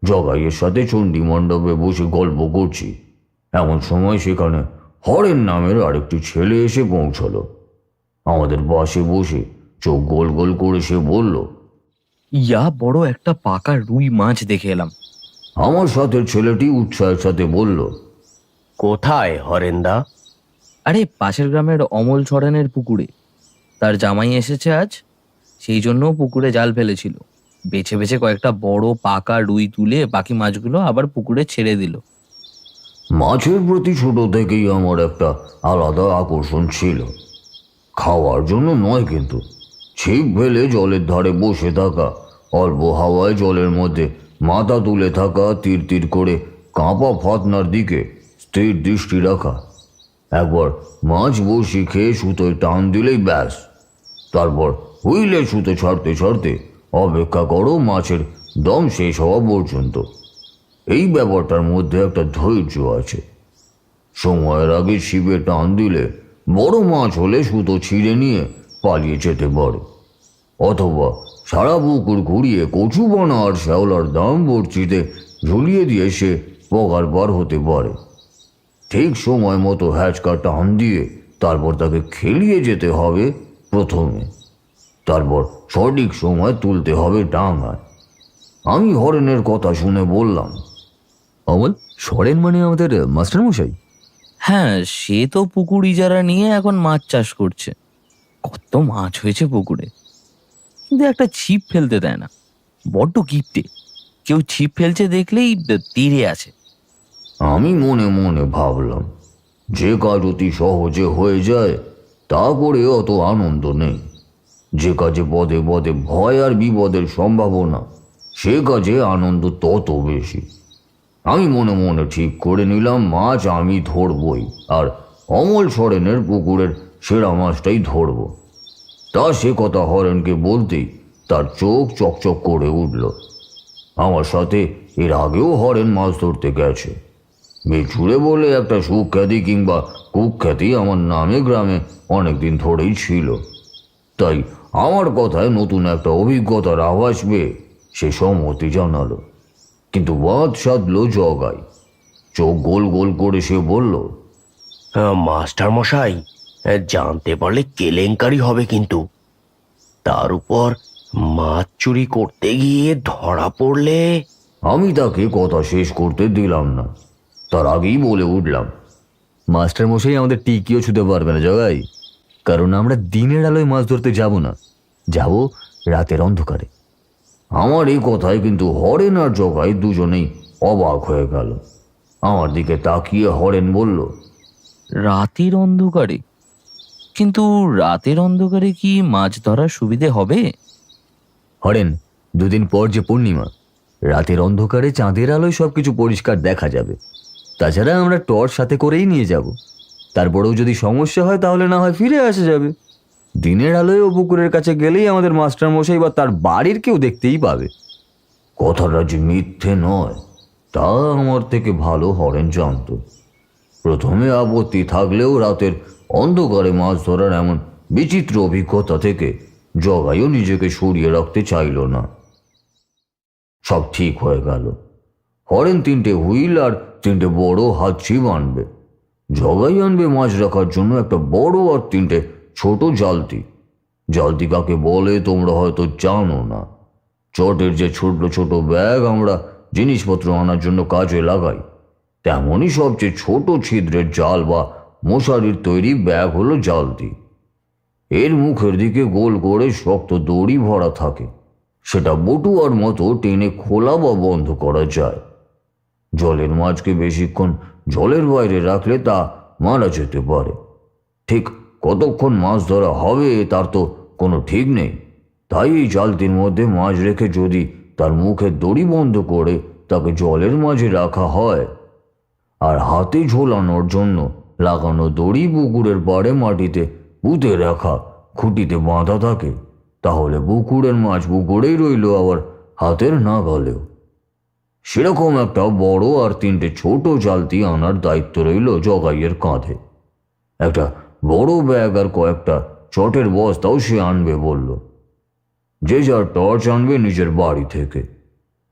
জগাইয়ের সাথে চণ্ডী মণ্ডপে বসে গল্প করছি, এমন সময় সেখানে হরেন নামের আরেকটি ছেলে এসে পৌঁছলো। আমাদের পাশে বসে চোখ গোল গোল করে সে বলল, ইয়া বড় একটা পাকা রুই মাছ দেখে এলাম। আমার সাথে ছেলেটি উৎসাহের সাথে বলল, কোথায় হরেন্দা? আরে পাশের গ্রামের অমল ছড়ানের পুকুরে। তার জামাই এসেছে আজ, সেই জন্য পুকুরে জাল ফেলেছিল। বেছে বেছে কয়েকটা বড় পাকা রুই তুলে বাকি মাছগুলো আবার পুকুরে ছেড়ে দিল। মাছের প্রতি ছোট থেকেই আমার একটা আলাদা আকর্ষণ ছিল। খাওয়ার জন্য নয় কিন্তু, ছিপ ফেলে জলের ধারে বসে থাকা, অল্প হাওয়ায় জলের মধ্যে মাথা তুলে থাকা, তীর তীর করে কাঁপা ফাতনার দিকে স্থির দৃষ্টি রাখা। একবার মাছ বসি খেয়ে সুতোয় টান দিলেই ব্যাস, তারপর হুইলে সুতো ছাড়তে ছাড়তে অপেক্ষা করো মাছের দম শেষ হওয়া পর্যন্ত। এই ব্যাপারটার মধ্যে একটা ধৈর্য আছে। সময়ের আগে ছিপে টান দিলে বড় মাছ হলে সুতো ছিঁড়ে নিয়ে পালিয়ে যেতে পারে, অথবা সারা পুকুর ঘুরিয়ে কচুবানা আর শ্যাওলার দাম বড়চিতে ঝুলিয়ে দিয়ে সে পগার পার হতে পারে। ঠিক সময় মতো হ্যাচকা টান দিয়ে তারপর তাকে খেলিয়ে যেতে হবে প্রথমে, তারপর সঠিক সময় তুলতে হবে ডাঙায়। আমি হরেনের কথা শুনে বললাম, অমল, সরেন মানে আমাদের মাস্টারমশাই? হ্যাঁ, সে তো পুকুর ইজারা নিয়ে এখন মাছ চাষ করছে। কত মাছ হয়েছে পুকুরে, কিন্তু একটা ছিপ ফেলতে দেয় না। বড্ড কিপটে, কেউ ছিপ ফেলছে দেখলেই তীরে আছে। আমি মনে মনে ভাবলাম, যে কাজ অতি সহজে হয়ে যায় তা করে অত আনন্দ নেই। যে কাজে পদে পদে ভয় আর বিপদের সম্ভাবনা, সে কাজে আনন্দ তত বেশি। আমি মনে মনে ঠিক করে নিলাম মাছ আমি ধরবই, আর অমল সরেনের পুকুরের সেরা মাছটাই ধরব। তা সে কথা হরেনকে বলতেই তার চোখ চকচক করে উঠল। আমার সাথে এর আগেও হরেন মাছ ধরতে গেছে। বেছুড়ে বলে একটা সুখ্যাতি কিংবা কুখ্যাতি আমার নামে গ্রামে অনেকদিন ধরেই ছিল। তাই আমার কথায় নতুন একটা অভিজ্ঞতার আভাস পেয়ে সে সম্মতি জানালো, কিন্তু বাদ সাধল জগাই। চোখ গোল গোল করে সে বলল, মাস্টার মশাই, জানতে পারলে কেলেঙ্কারি হবে কিন্তু। তার উপর মাছ চুরি করতে গিয়ে ধরা পড়লে। আমি তাকে কথা শেষ করতে দিলাম না, তার আগেই বলে উঠলাম, মাস্টারমশাই আমাদের টিকিও ছুতে পারবে না জগাই, কারণ আমরা দিনের আলোয় মাছ ধরতে যাব না, যাব রাতের অন্ধকারে। আমার এই কথায় কিন্তু হরেন আর জগাই দুজনেই অবাক হয়ে গেল। আমার দিকে তাকিয়ে হরেন বলল, রাতের অন্ধকারে? কিন্তু রাতের অন্ধকারে কি মাছ ধরার সুবিধে হবে? হরেন, দুদিন পর যে পূর্ণিমা, রাতের অন্ধকারে চাঁদের আলোয় সবকিছু পরিষ্কার দেখা যাবে। তাছাড়া আমরা টর্চ সাথে করেই নিয়ে যাব। তারপরেও যদি সমস্যা হয় তাহলে না হয় ফিরে আসা যাবে। দিনের আলোয় ও পুকুরের কাছে গেলেই আমাদের মাস্টারমশাই বা তার বাড়ির কেউ দেখতেই পাবে। কথাটা যে মিথ্যে নয় তা আমার থেকে ভালো হরেন জানত। প্রথমে আপত্তি থাকলেও রাতের অন্ধকারে মাছ ধরার এমন বিচিত্র অভিজ্ঞতা থেকে জগাইও নিজেকে সরিয়ে রাখতে চাইল না। সব ঠিক হয়ে গেল। হরেন 3টে হুইল আর 3টে বড় হাত ছিপ আনবে। জগাই আনবে মাছ রাখার জন্য একটা বড় আর 3টে ছোট জালতি। জালতি কাকে বলে তোমরা হয়তো জানো না। চটের যে ছোট ছোট ব্যাগ আমরা জিনিসপত্র আনার জন্য কাজে লাগাই, তেমনই সবচেয়ে ছোট ছিদ্রের জাল বা মশারির তৈরি ব্যাগ হলো জালতি। এর মুখের দিকে গোল করে শক্ত দড়ি ভরা থাকে, সেটা বটুয়ার মতো টেনে খোলা বা বন্ধ করা যায়। জলের মাছকে বেশিক্ষণ জলের বাইরে রাখলে তা মারা যেতে পারে। ঠিক কতক্ষণ মাছ ধরা হবে তার তো কোনো ঠিক নেই, তাই এই জালতির মধ্যে মাছ রেখে যদি তার মুখের দড়ি বন্ধ করে তাকে জলের মাঝে রাখা হয়, আর হাতে ঝোলানোর জন্য লাগানো দড়ি পুকুরের পাড়ে মাটিতে পুঁতে রাখা খুঁটিতে বাঁধা থাকে, তাহলে পুকুরের মাছ পুকুরেই রইল, আবার হাতের নাগালেও। সেরকম একটা বড় আর 3টে ছোট জালতি আনার দায়িত্ব রইল জগাইয়ের কাঁধে। একটা বড় ব্যাগ আর কয়েকটা চটের বস্তাও সে আনবে বলল। যে যার টর্চ আনবে নিজের বাড়ি থেকে।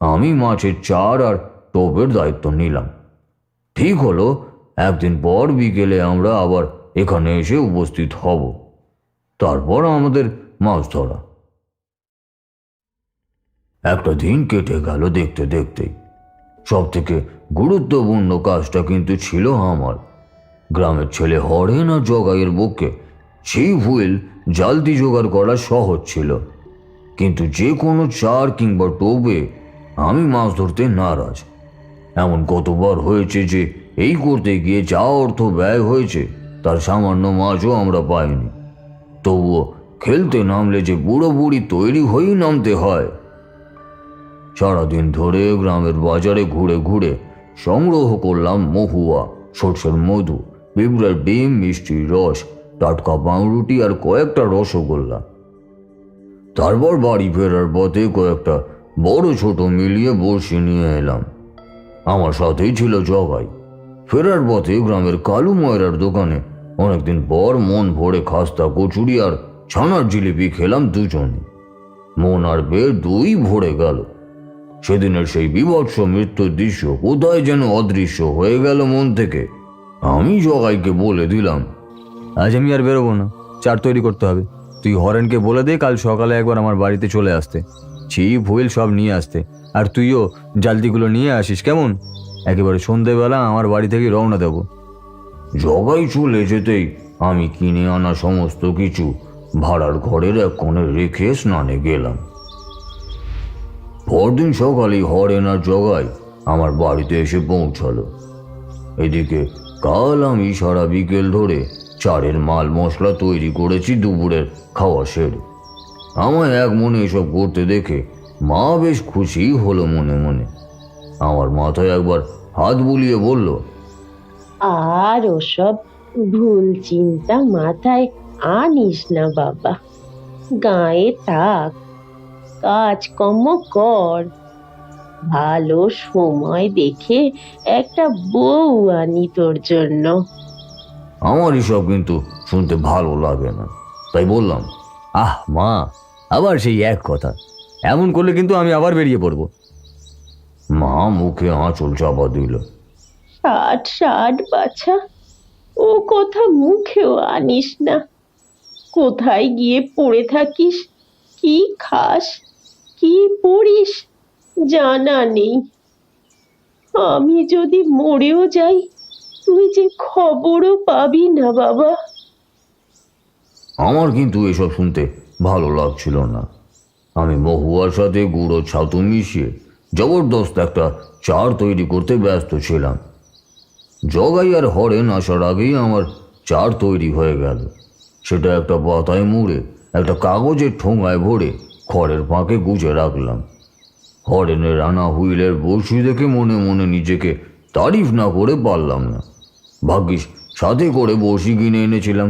আমি মাছের চার আর টোপের দায়িত্ব নিলাম। ঠিক হলো, একদিন পর বিকেলে আমরা আবার এখানে এসে উপস্থিত হব। তারপর আমাদের মাছ ধরা। একটা দিন কেটে গেল দেখতে দেখতেই। সব থেকে গুরুত্বপূর্ণ কাজটা কিন্তু ছিল আমার। গ্রামের ছেলে হরেন আর জগাইয়ের পক্ষে সেই হুইল জালতি জোগাড় করা সহজ ছিল, কিন্তু যে কোনো চার কিংবা টোপে আমি মাছ ধরতে নারাজ। এমন কতবার হয়েছে যে এই করতে গিয়ে যা অর্থ ব্যয় হয়েছে তার সামান্য মাছও আমরা পাইনি। তবুও খেলতে নামলে যে বুড়ো বুড়ি তৈরি হয়েই নামতে হয়। সারাদিন ধরে গ্রামের বাজারে ঘুরে ঘুরে সংগ্রহ করলাম মহুয়া, সরষের মধু, পিঁপড়ার ডিম, মিষ্টির রস, টাটকা পাউরুটি আর কয়েকটা রসগোল্লা। তারপর বাড়ি ফেরার পথে কয়েকটা বড় ছোট মিলিয়ে বড়শি নিয়ে এলাম। আমার সাথেই ছিল জগাই। ফেরার পথে গ্রামের কালু ময়রার দোকানে অনেকদিন পর মন ভরে খাস্তা কচুরি আর ছানার জিলিপি খেলাম দুজনে। মন আর পেট দুই ভরে গেল। সেদিনের সেই বীভৎস মৃত্যুর দৃশ্য কোথায় যেন অদৃশ্য হয়ে গেল মন থেকে। আমি জগাইকে বলে দিলাম, আজ আমি আর বেরোবো না, চার তৈরি করতে হবে। তুই হরেনকে বলে দে কাল সকালে একবার আমার বাড়িতে চলে আসতে, ছিপ হুইল সব নিয়ে আসতে। আর তুইও জালতিগুলো নিয়ে আসিস, কেমন? একেবারে সন্ধেবেলা আমার বাড়ি থেকে রওনা দেব। জগাই চলে যেতেই আমি কিনে আনা সমস্ত কিছু ভাড়ার ঘরের এক কোণে রেখে স্নানে গেলাম। পরদিন সকালেই হরেন আর জগাই আমার বাড়িতে এসে পৌঁছালো। এদিকে কাল আমি সারা বিকেল ধরে চারের মাল মশলা তৈরি করেছি দুপুরের খাওয়া সেরে। আমায় এক মনে এসব করতে দেখে মা বেশ খুশি হলো মনে মনে। আমার মাথায় একবার হাত বুলিয়ে বলল, আর ওসব ভুল চিন্তা মাথায় আনিস না বাবা। গায়ে থাক, কাজকর্ম কর। ভালো সময় দেখে একটা বউ আনি তোর জন্য। আমার এসব কিন্তু শুনতে ভালো লাগে না, তাই বললাম, আহ মা, আবার সেই এক কথা। এমন করলে কিন্তু আমি আবার বেরিয়ে পড়বো। মা মুখে আঁচল চাপা দিল। ষাট ষাট বাছা, ও কথা মুখেও আনিস না। কোথায় গিয়ে পড়ে থাকিস, কি খাস, কি পড়িস, জানা নেই। আমি যদি মরেও যাই তুই যে খবরও পাবি না বাবা। আমার কিন্তু এসব শুনতে ভালো লাগছিল না। আমি মহুয়ার সাথে গুঁড়ো ছাতু মিশিয়ে জবরদস্ত একটা চার তৈরি করতে ব্যস্ত ছিলাম। জগাই আর হরেন আসার আগেই আমার চার তৈরি হয়ে গেল। সেটা একটা পাতায় মুড়ে একটা কাগজের ঠোঙায় ভরে খড়ের ফাঁকে গুজে রাখলাম। হরেনের আনা হুইলের বড়শি দেখে মনে মনে নিজেকে তারিফ না করে পারলাম না। ভাগ্যিস সাথে করে বড়শি কিনে এনেছিলাম,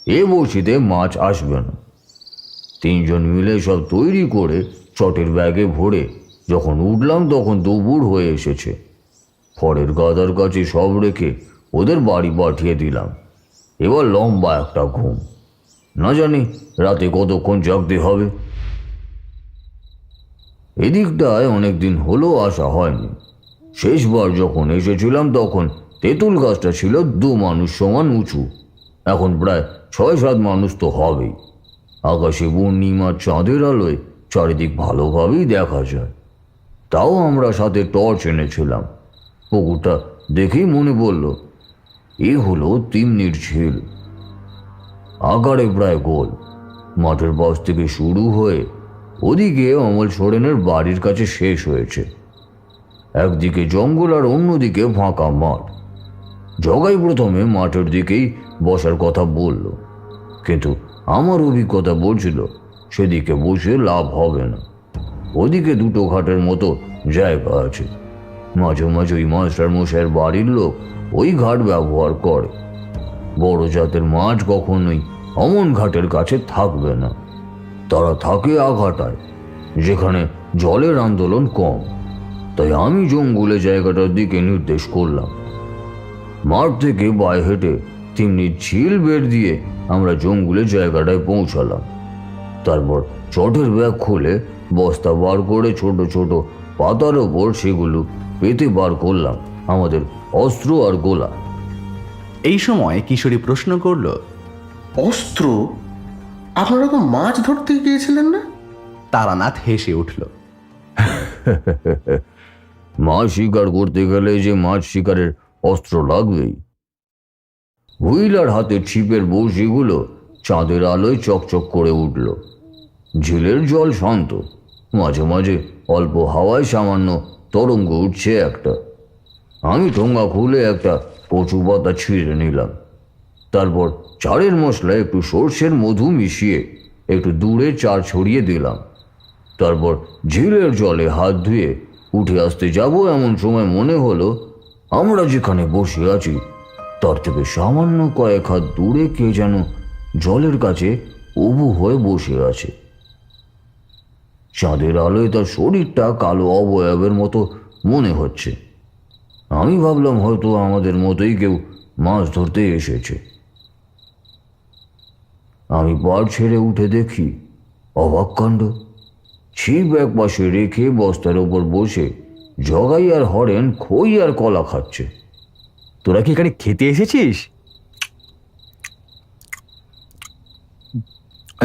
এ বড়শিতে মাছ আসবে না। তিনজন মিলে সব তৈরি করে চটের ব্যাগে ভরে যখন উঠলাম তখন দুপুর হয়ে এসেছে। খড়ের গাদার কাছে সব রেখে ওদের বাড়ি পাঠিয়ে দিলাম। এবার লম্বা একটা ঘুম। না জানি রাতে কতক্ষণ জাগতে হবে। এদিকটায় অনেকদিন হলো আসা হয়নি। শেষবার যখন এসেছিলাম তখন তেঁতুল গাছটা ছিল 2 মানুষ সমান উঁচু, এখন প্রায় 6-7 মানুষ তো হবেই। আকাশে পূর্ণিমার চাঁদের আলোয় চারিদিক ভালোভাবেই দেখা যায়। তাও আমরা সাথে টর্চ এনেছিলাম। পুকুরটা দেখেই মনে পড়ল এ হলো তিন্নির ঝিল। আকারে প্রায় গোল, মাঠের পাশ থেকে শুরু হয়ে ওদিকে অমল সোরেনের বাড়ির কাছে শেষ হয়েছে। একদিকে জঙ্গল আর অন্যদিকে ফাঁকা মাঠ। জগাই প্রথমে মাঠের দিকেই বসার কথা বলল, কিন্তু আমার অভিজ্ঞতা বলছিল সেদিকে বসে লাভ হবে না। ওদিকে 2টো ঘাটের মতো জায়গা আছে, মাঝে মাঝে ওই মাস্টার মশাইয়ের বাড়ির লোক ওই ঘাট ব্যবহার করে। বড় জাতের মাছ কখনোই অমন ঘাটের কাছে থাকবে না, তারা থাকে আঘাটায়, যেখানে জলের আন্দোলন কম। তাই আমি জঙ্গলে জায়গাটার দিকে নির্দেশ করলাম। মাঠ থেকে বাই হেঁটে তেমনি ঝিল বের দিয়ে আমরা জঙ্গলে জায়গাটায় পৌঁছালাম। তারপর চটের ব্যাগ খুলে বস্তা বার করে ছোট ছোট পাতার ওপর সেগুলো পেতে বার করলাম আমাদের অস্ত্র আর গোলা। এই সময় কিশোরী প্রশ্ন করল, অস্ত্র? আপনারা তো মাছ ধরতে গিয়েছিলেন না? তারানাথ হেসে উঠল। মাছ শিকার করতে গেলে যে মাছ শিকারের অস্ত্র লাগবেই। হুইল আর হাতের ছিপের বড়শিগুলো চাঁদের আলোয় চকচক করে উঠল। ঝিলের জল শান্ত, মাঝে মাঝে অল্প হাওয়ায় সামান্য তরঙ্গ উঠছে একটা। আমি ঠোঙা খুলে একটা কচু পাতা ছিঁড়ে নিলাম। তারপর চারের মশলায় একটু সর্ষের মধু মিশিয়ে একটু দূরে চার ছড়িয়ে দিলাম। তারপর ঝিলের জলে হাত ধুয়ে উঠে আসতে যাব এমন সময় মনে হলো আমরা যেখানে বসে আছি তার থেকে সামান্য কয়েক হাত দূরে কে যেন জলের কাছে উবু হয়ে বসে আছে। চাঁদের আলোয় তার শরীরটা কালো অবয়বের মতো মনে হচ্ছে। আমি ভাবলাম হয়তো আমাদের মতোই কেউ মাছ ধরতে এসেছে। আমি পাড় ছেড়ে উঠে দেখি অবাক কাণ্ড। ছিপ এক পাশে রেখে বস্তার ওপর বসে জগাই আর হরেন খই আর কলা খাচ্ছে। তোরা কি এখানে খেতে এসেছিস?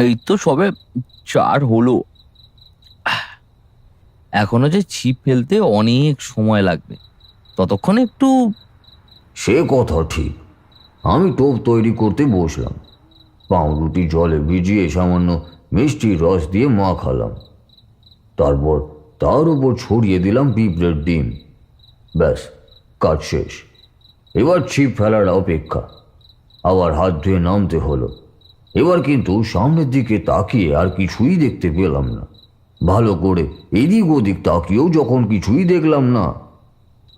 এই তো সবে 4 হলো, এখনো যে ছিপ ফেলতে অনেক সময় লাগবে, ততক্ষণ একটু। সে কথা ঠিক। আমি টোপ তৈরি করতে বসলাম। পাউরুটি জলে ভিজিয়ে সামান্য মিষ্টির রস দিয়ে মাখালাম। তারপর তার উপর ছড়িয়ে দিলাম পিঁপড়ের ডিম। ব্যাস, কাজ শেষ। এবার ছিপ ফেলার অপেক্ষা। আবার হাত ধুয়ে নামতে হলো। এবার কিন্তু সামনের দিকে তাকিয়ে আর কিছুই দেখতে পেলাম না। ভালো করে এদিক ওদিক তাকিয়েও যখন কিছুই দেখলাম না,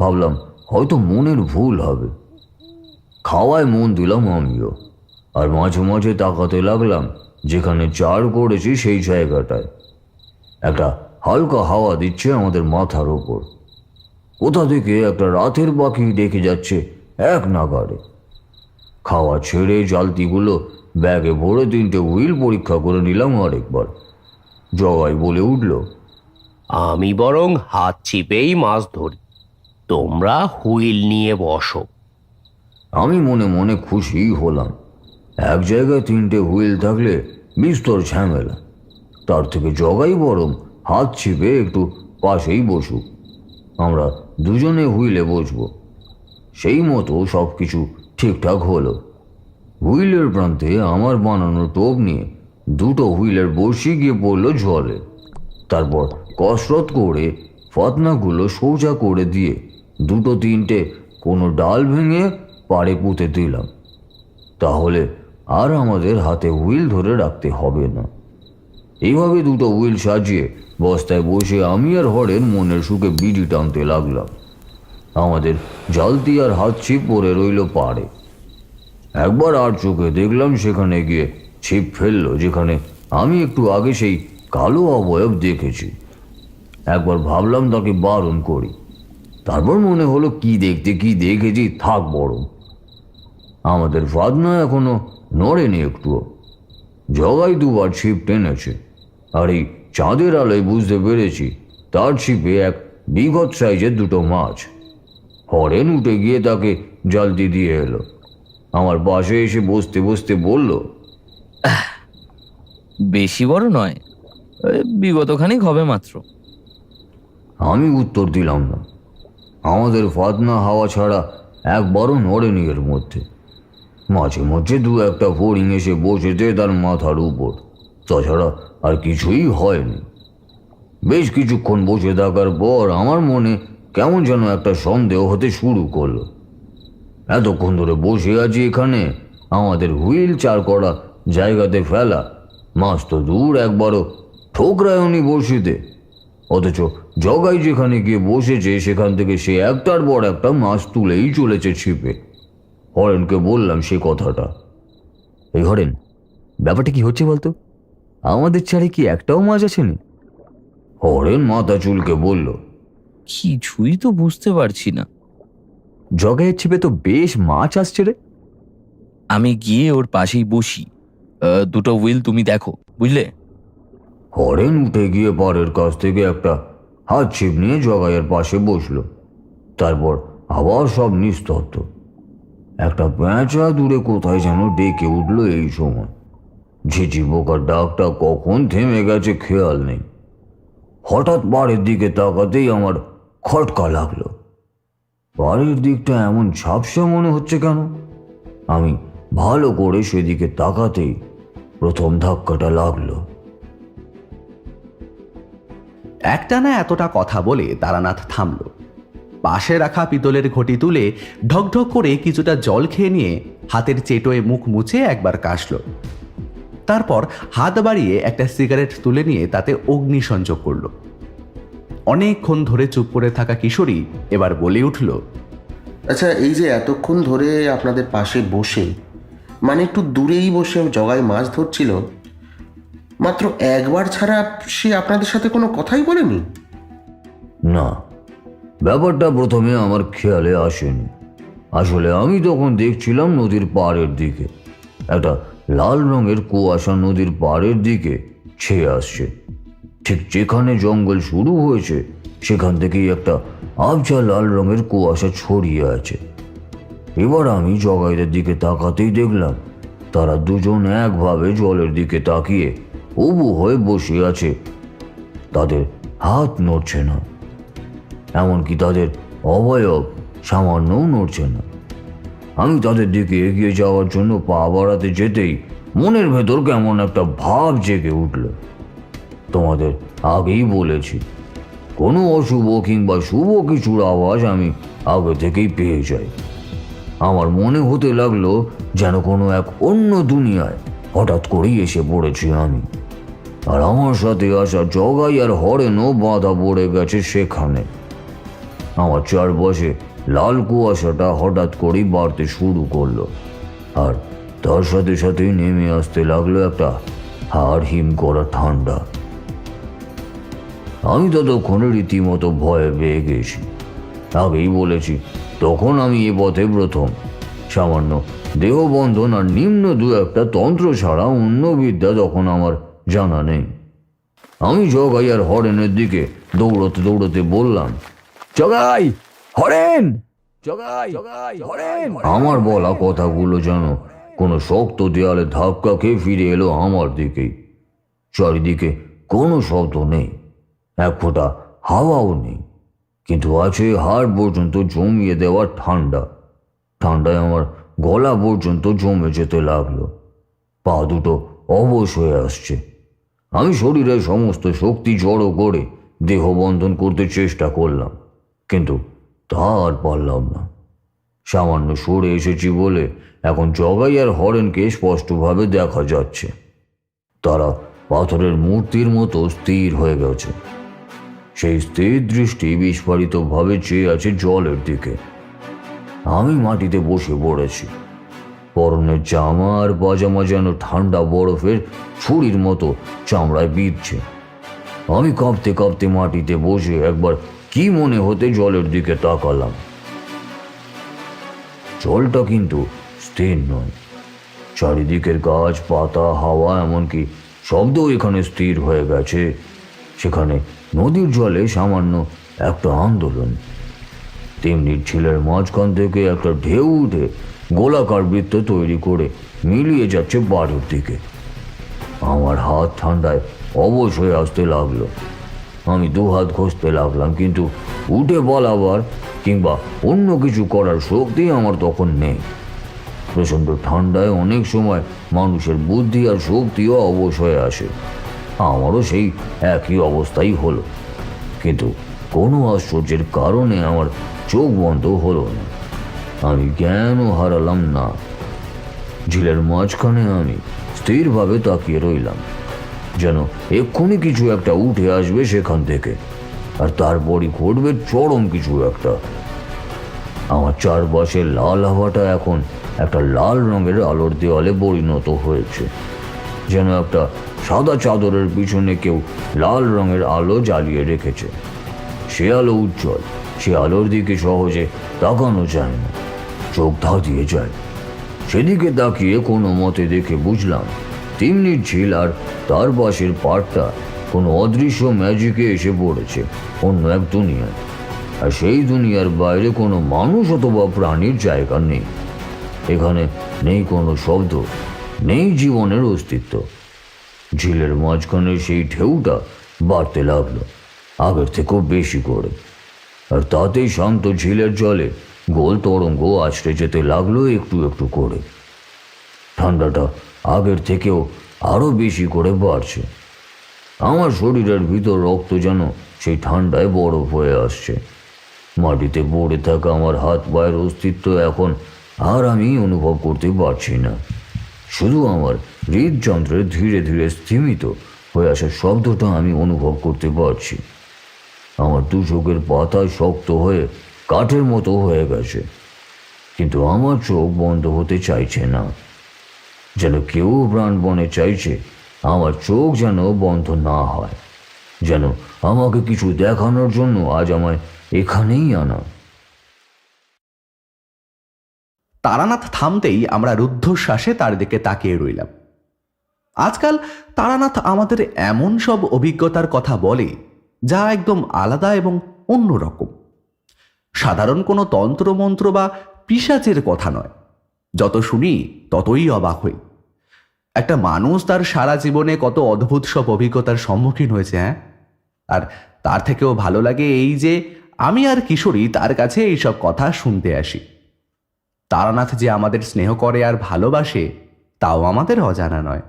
ভাবলাম হয়তো মনের ভুল হবে। খাওয়ায় মন দিলাম আমিও, আর মাঝে মাঝে তাকাতে লাগলাম যেখানে চার করেছি সেই জায়গাটায়। একটা হালকা হাওয়া দিচ্ছে আমাদের মাথার ওপর। কোথা থেকে একটা রাতের পাখি ডেকে যাচ্ছে এক নাগাড়ে। খাওয়া ছেড়ে জালতিগুলো ব্যাগে ভরে 3টে হুইল পরীক্ষা করে নিলাম আরেকবার। জগাই বলে উঠল, আমি বরং হাত ছিপেই মাছ ধরি, তোমরা হুইল নিয়ে বসো। আমি মনে মনে খুশি হলাম। এক জায়গায় 3টে হুইল থাকলে বিস্তর ঝামেলা, তার থেকে জগাই বরং হাত ছিপে একটু পাশেই বসুক, আমরা দুজনে হুইলে বসবো। সেই মতো সব কিছু ঠিকঠাক হলো। হুইলের প্রান্তে আমার বানানো টোপ নিয়ে 2টো হুইলের বড়শি গিয়ে পড়লো জলে। তারপর কসরত করে ফাতনাগুলো সোজা করে দিয়ে 2-3টে কোনো ডাল ভেঙে পাড়ে পুঁতে দিলাম। তাহলে আর আমাদের হাতে হুইল ধরে রাখতে হবে না। এইভাবে 2টো হুইল সাজিয়ে বস্তায় বসে আমি আর হরেন মনের সুখে বিড়ি টানতে লাগলাম। আমাদের জালতি আর হাত ছিপ পরে রইল পাড়ে। একবার আর চোখে দেখলাম সেখানে গিয়ে ছিপ ফেললো যেখানে আমি একটু আগে সেই কালো অবয়ব দেখেছি। একবার ভাবলাম তাকে বারণ করি, তারপর মনে হলো কি দেখেছি থাক বড়। আমাদের ফাতনা এখনো নড়েনি একটুও। জগাই 2বার ছিপ টেনেছে, আর এই চাঁদের আলোয় বুঝতে পেরেছি তার ছিপে এক বিঘত সাইজের 2টো মাছ। হরেন উঠে গিয়ে তাকে জলদি দিয়ে এলো। আমার পাশে এসে বসতে বসতে বলল, বেশি বড় নয়, বিগত খানিক হবে মাত্র। আমি উত্তর দিলাম না। আমাদের ফাতনা হাওয়া ছাড়া একবারও নড়েনি এর মধ্যে। মাঝে মাঝে দু একটা ফড়িং এসে বসেছে তার মাথার উপর, তাছাড়া আর কিছুই হয়নি। বেশ কিছুক্ষণ বসে থাকার পর আমার মনে কেমন যেন একটা সন্দেহ হতে শুরু করলো। এতক্ষণ ধরে বসে আছি এখানে, আমাদের হুইল চার করা জায়গাতে ফেলা, মাছ তো দূর একবারও ঠোকরায়নি বড়শিতে, অথচ জগাই যেখানে গিয়ে বসেছে সেখান থেকে সে একটার পর একটা মাছ তুলেই চলেছে ছিপে। হরেনকে বললাম সে কথাটা। এই হরেন, ব্যাপারটা কি হচ্ছে বলতো? আমাদের চারে কি একটাও মাছ আসেনি? হরেন মাথা চুলকে বলল, কিছুই তো বুঝতে পারছি না। জগাইয়ের ছিপে তো বেশ মাছ আসছে রে। আমি গিয়ে ওর পাশেই বসি। দুটো হুইল তুমি দেখো, বুঝলে? হরেন উঠে গিয়ে পাড়ের কাছ থেকে একটা হাত ছিপ নিয়ে জগাইয়ের পাশে বসলো। তারপর আবার সব নিস্তব্ধ। একটা পেঁচা দূরে কোথায় যেন ডেকে উঠলো এই সময়। ঝিঝি পোকার ডাকটা কখন থেমে গেছে খেয়াল নেই। হঠাৎ পাড়ের দিকে তাকাতেই আমার খটকা লাগলো। পাড়ের দিকটা এমন ঝাপসা মনে হচ্ছে কেন? আমি ভালো করে সেদিকে তাকাতেই প্রথম ধাক্কাটা লাগলো। একটানা এতটা কথা বলে তারানাথ থামল। পাশে রাখা পিতলের ঘটি তুলে ঢকঢক করে কিছুটা জল খেয়ে নিয়ে হাতের চেটোয় মুখ মুছে একবার কাশল। তারপর হাত বাড়িয়ে একটা সিগারেট তুলে নিয়ে তাতে অগ্নি সংযোগ করল। অনেকক্ষণ ধরে চুপ করে থাকা কিশোরী এবার বলে উঠল, আচ্ছা, এই যে এতক্ষণ ধরে আপনাদের পাশে বসে, মানে একটু দূরেই বসে জগাই মাছ ধরছিল, মাত্র একবার ছাড়া সে আপনাদের সাথে কোনো কথাই বলেনি? না, ব্যাপারটা প্রথমে আমার খেয়ালে আসেনি। আসলে আমি তখন দেখছিলাম নদীর পাড়ের দিকে একটা লাল রঙের কুয়াশা নদীর পাড়ের দিকে ছেয়ে আসছে। ঠিক যেখানে জঙ্গল শুরু হয়েছে সেখান থেকেই একটা আবছা লাল রঙের কুয়াশা ছড়িয়ে আছে। এবার আমি জগাইদের দিকে তাকাতেই দেখলাম তারা দুজন একভাবে জলের দিকে তাকিয়ে উবু হয়ে বসে আছে। তাদের হাত নড়ছে না, এমনকি তাদের অবয়ব সামান্যও নড়ছে না। আমি তাদের দিকে এগিয়ে যাওয়ার জন্য পা বাড়াতে যেতেই মনের ভেতর কেমন একটা ভাব জেগে উঠল। তোমাদের আগেই বলেছি, কোনো অশুভ কিংবা শুভ কিছুর আওয়াজ আমি আগে থেকেই পেয়ে যাই। আমার মনে হতে লাগলো যেন কোনো এক অন্য দুনিয়ায় হঠাৎ করেই এসে পড়েছি আমি, আর আমার সাথে আসা জগাই আর হরেনও বাঁধা পড়ে গেছে সেখানে। আমার চারপাশে লাল কুয়াশাটা হঠাৎ করেই বাড়তে শুরু করলো, আর তার সাথে সাথেই নেমে আসতে লাগলো একটা হাড় হিম করা ঠান্ডা। আমি ততক্ষণে রীতিমতো ভয়ে পেয়ে গেছি। আগেই বলেছি, তখন আমি এ পথে প্রথম। সামান্য দেহবন্ধন আর নিম্ন দু একটা তন্ত্র ছাড়া অন্য বিদ্যা তখন আমার জানা নেই। আমি জগাই আর হরেনের দিকে দৌড়তে দৌড়তে বললাম, জগাই, হরেন, জগাই, হরেন। আমার বলা কথাগুলো যেন কোনো শক্ত দেয়ালে ধাক্কা খেয়ে ফিরে এলো আমার দিকেই। চারিদিকে কোনো শব্দ নেই, এক ফোঁটা হাওয়াও নেই, কিন্তু আছে হাড় পর্যন্ত জমিয়ে দেওয়া ঠান্ডা। ঠান্ডায় আমার গলা পর্যন্ত জমে যেতে লাগলো। পা দুটো অবশ হয়ে আসছে। আমি শরীরের সমস্ত শক্তি জড়ো করে দেহ বন্ধন করতে চেষ্টা করলাম, কিন্তু তা আর পারলাম না। সামান্য সরে এসেছি বলে এখন জগাই আর হরেনকে স্পষ্টভাবে দেখা যাচ্ছে। তারা পাথরের মূর্তির মতো স্থির হয়ে গেছে। সেই স্থির দৃষ্টি বিস্ফারিতভাবে চেয়ে আছে জলের দিকে। আমি মাটিতে বসে পড়েছি। পরনের জামা আর পাজামা যেন ঠান্ডা বরফের ছুরির মতো চামড়ায় বিঁধছে। আমি কাঁপতে কাঁপতে মাটিতে বসে একবার কি মনে হতে জলের দিকে তাকালাম। জলটা কিন্তু স্থির নয়। চারিদিকের গাছ পাতা হাওয়া এমনকি শব্দ এখানে স্থির হয়ে গেছে। সেখানে নদীর জলে সামান্য একটা আন্দোলন। তেমনি ঝিলের মাঝখান থেকে একটা ঢেউ উঠে গোলাকার বৃত্ত তৈরি করে মিলিয়ে যাচ্ছে বাড়ির দিকে। আমার হাত ঠান্ডায় অবশ হয়ে আসতে লাগলো। আমি দুহাত ঘষতে লাগলাম, কিন্তু উঠে বলাবার কিংবা অন্য কিছু করার শক্তি আমার তখন নেই। প্রচণ্ড ঠান্ডায় অনেক সময় মানুষের বুদ্ধি আর শক্তিও অবশ হয়ে আসে। আমারও সেই একই অবস্থাই হলো, কিন্তু কোনো আশ্চর্যের কারণে আমার চোখ বন্ধ হলো না। আমি জ্ঞানও হারালাম না। ঝিলের মাঝখানে আমি স্থিরভাবে তাকিয়ে রইলাম, যেন এক্ষুনি কিছু একটা উঠে আসবে সেখান থেকে, আর তারপরই ঘটবে চরম কিছু একটা। আমার চারপাশে লাল হাওয়াটা এখন একটা লাল রঙের আলোর দেওয়ালে পরিণত হয়েছে, যেন একটা সাদা চাদরের পিছনে কেউ লাল রঙের আলো জ্বালিয়ে রেখেছে। সে আলো উজ্জ্বল, সে আলোর দিকে সহজে তাকানো যায় না, চোখ ধাঁধিয়ে যায়। সেদিকে তাকিয়ে কোনো মতে দেখে বুঝলাম তিমনির ঝিল আর তার পাশের পাড়টা কোনো অদৃশ্য ম্যাজিকে এসে পড়েছে অন্য এক দুনিয়ায়। আর সেই দুনিয়ার বাইরে কোনো মানুষ অথবা প্রাণীর জায়গা নেই। এখানে নেই কোনো শব্দ, নেই জীবনের অস্তিত্ব। ঝিলের মাঝখানে সেই ঢেউটা বাড়তে লাগলো, আগের থেকেও বেশি করে, আর তাতেই শান্ত ঝিলের জলে গোল তরঙ্গ আছড়ে যেতে লাগলো একটু একটু করে। ঠান্ডাটা আগের থেকেও আরো বেশি করে বাড়ছে। আমার শরীরের ভিতর রক্ত যেন সেই ঠান্ডায় বরফ হয়ে আসছে। মাটিতে পড়ে থাকা আমার হাত পায়ের অস্তিত্ব এখন আর আমি অনুভব করতে পারছি না। শুধু আমার হৃদযন্ত্রের ধীরে ধীরে স্থিমিত হয়ে আসা শব্দটা আমি অনুভব করতে পারছি। আমার দু চোখের পাতা শক্ত হয়ে কাঠের মতো হয়ে গেছে, কিন্তু আমার চোখ বন্ধ হতে চাইছে না। যেন কেউ প্রাণপণে চাইছে আমার চোখ যেন বন্ধ না হয়, যেন আমাকে কিছু দেখানোর জন্য আজ আমায় এখানেই আনা। তারানাথ থামতেই আমরা রুদ্ধশ্বাসে তার দিকে তাকিয়ে রইলাম। আজকাল তারানাথ আমাদের এমন সব অভিজ্ঞতার কথা বলে যা একদম আলাদা এবং অন্যরকম। সাধারণ কোনো তন্ত্রমন্ত্র বা পিশাচের কথা নয়। যত শুনি ততই অবাক হই। একটা মানুষ তার সারা জীবনে কত অদ্ভুত সব অভিজ্ঞতার সম্মুখীন হয়েছে, হ্যাঁ? আর তার থেকেও ভালো লাগে এই যে আমি আর কিশোরী তার কাছে এইসব কথা শুনতে আসি। তারানাথ যে আমাদের স্নেহ করে আর ভালোবাসে তাও আমাদের অজানা নয়।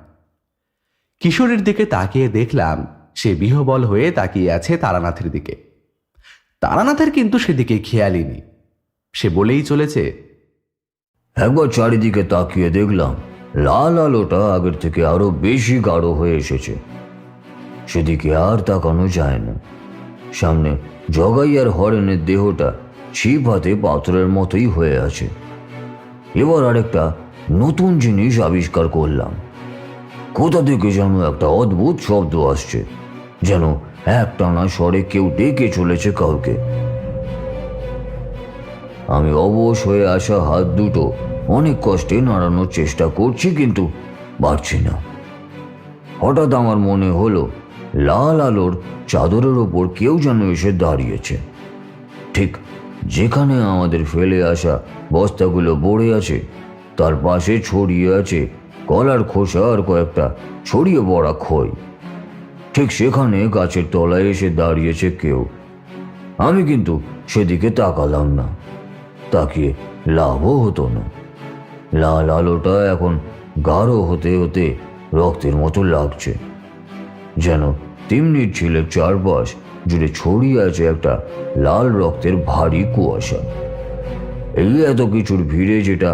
কিশোরীর দিকে তাকিয়ে দেখলাম সে বিহ্বল হয়ে তাকিয়ে আছে তারানাথের দিকে। তারানাথের কিন্তু সেদিকে খেয়ালই নেই। সে বলেই চলেছে, একবার চারিদিকে তাকিয়ে দেখলাম লাল আলোটা আগের থেকে আরো বেশি গাঢ় হয়ে এসেছে। সেদিকে আর তাকানো যায় না। সামনে জগাই আর হরেনের দেহটা ছিপ হাতে পাথরের মতোই হয়ে আছে। এবার আরেকটা নতুন জিনিস আবিষ্কার করলাম। কোথা থেকে যেন একটা অদ্ভুত শব্দ আসছে, যেন একটানা স্বরে কেউ ডেকে চলেছে কাউকে। আমি অবশ হয়ে আসা হাত দুটো অনেক কষ্টে নাড়ানোর চেষ্টা করছি, কিন্তু পারছি না। হঠাৎ আমার মনে হলো লাল আলোর চাদরের ওপর কেউ যেন এসে দাঁড়িয়েছে, ঠিক যেখানে আমাদের ফেলে আসা বস্তাগুলো পড়ে আছে তার পাশে ছড়িয়ে আছে কলার খোসা আর কয়েকটা ছড়িয়ে পড়া খই। ঠিক সেখানে গাছের তলায় এসে দাঁড়িয়েছে কেউ। আমি কিন্তু সেদিকে তাকালাম না, তাকিয়ে লাভও হতো না। লাল আলোটা এখন গাঢ় হতে হতে রক্তের মতো লাগছে, যেন তিমনির ঝিলের চারপাশ জুড়ে ছড়িয়ে আছে একটা লাল রক্তের ভারী কুয়াশা। এই এত কিছুর ভিড়ে যেটা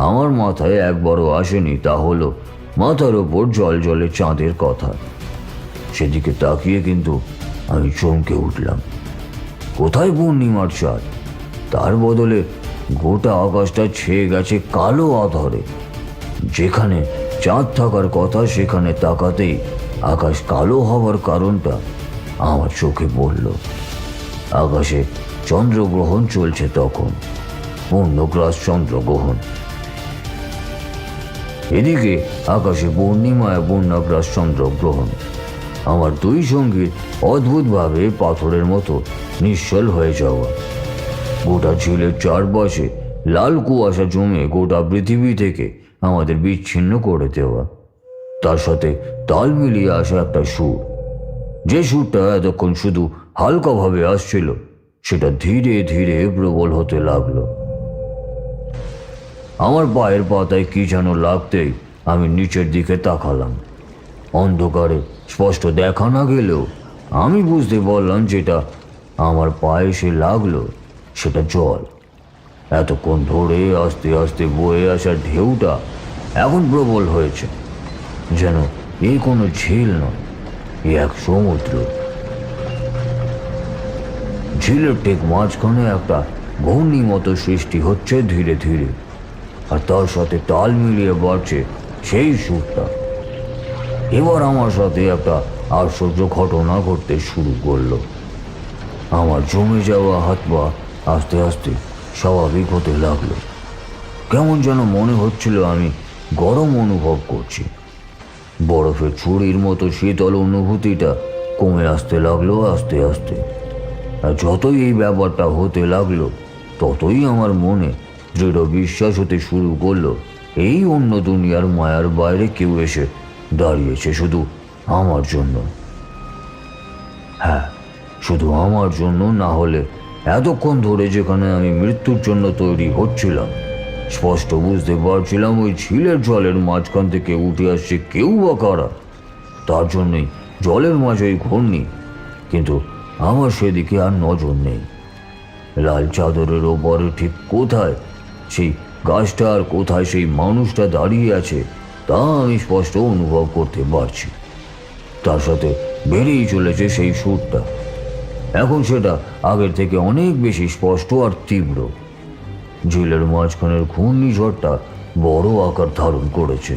আমার মাথায় একবারও আসেনি তা হলো মাথার ওপর জল জলে চাঁদের কথা। সেদিকে তাকিয়ে কিন্তু আমি চমকে উঠলাম। কোথায় পূর্ণিমার চাঁদ? তার বদলে গোটা আকাশটা ছেয়ে গেছে কালো আধারে। যেখানে চাঁদ থাকার কথা সেখানে তাকাতেই আকাশ কালো হওয়ার কারণটা আমার চোখে পড়ল। আকাশে চন্দ্রগ্রহণ চলছে তখন, পূর্ণগ্রাস চন্দ্রগ্রহণ। এদিকে আকাশে পূর্ণিমায় পূর্ণগ্রাস চন্দ্রগ্রহণ। আমার দুই সঙ্গীর অদ্ভুতভাবে পাথরের মতো নিশ্চল হয়ে যাওয়া। গোটা ঝিলের চারপাশে লাল কুয়াশা জমে গোটা পৃথিবী থেকে আমাদের বিচ্ছিন্ন করে দেওয়া, তার সাথে তাল মিলিয়ে আসা একটা সুর। যে সুরটা এতক্ষণ শুধু হালকাভাবে আসছিল, সেটা ধীরে ধীরে প্রবল হতে লাগলো। আমার পায়ের পাতায় কি যেন লাগতেই আমি নিচের দিকে তাকালাম। অন্ধকারে স্পষ্ট দেখা না গেলেও আমি বুঝতে পারলাম যেটা আমার পায়ে সে লাগলো সেটা জল। এতক্ষণ ধরে আস্তে আস্তে বয়ে আসা ঢেউটা এখন প্রবল হয়েছে, যেন এই কোনো ঝিল নয়, এ এক সমুদ্র। ঝিলের ঠিক মাঝখানে একটা ঘূর্ণি মতো সৃষ্টি হচ্ছে ধীরে ধীরে, আর তার সাথে তাল মিলিয়ে বাড়ছে সেই সুরটা। এবার আমার সাথে একটা আশ্চর্য ঘটনা ঘটতে শুরু করলো। আমার জমে যাওয়া হাত পা আস্তে আস্তে স্বাভাবিক হতে লাগলো। কেমন যেন মনে হচ্ছিল আমি গরম অনুভব করছি। বরফের ছুরির মতো শীতল অনুভূতিটা কমে আসতে লাগলো আস্তে আস্তে। আর যতই এই ব্যাপারটা হতে লাগলো, ততই আমার মনে দৃঢ় বিশ্বাস হতে শুরু করলো এই অন্য দুনিয়ার মায়ার বাইরে কেউ এসে দাঁড়িয়েছে শুধু আমার জন্য। হ্যাঁ, শুধু আমার জন্য, না হলে এতক্ষণ ধরে যেখানে আমি মৃত্যুর জন্য তৈরি হচ্ছিলাম, স্পষ্ট বুঝতে পারছিলাম ওই ঝিলের জলের মাঝখান থেকে উঠে আসছে কেউ বা কারা। তার জন্যই জলের মাঝে ওই ঘূর্ণি, কিন্তু আমার সেদিকে আর নজর নেই। লাল চাদরের ওপরে ঠিক কোথায় সেই গাছটা আর কোথায় সেই মানুষটা দাঁড়িয়ে আছে তা আমি স্পষ্ট অনুভব করতে পারছি। তার সাথে বেরিয়ে চলেছে সেই সুরটা। এখন সেটা আগের থেকে অনেক বেশি স্পষ্ট আর তীব্র। ঝিলের মাঝখানের ঘূর্ণিঝড়টা বড় আকার ধারণ করেছে,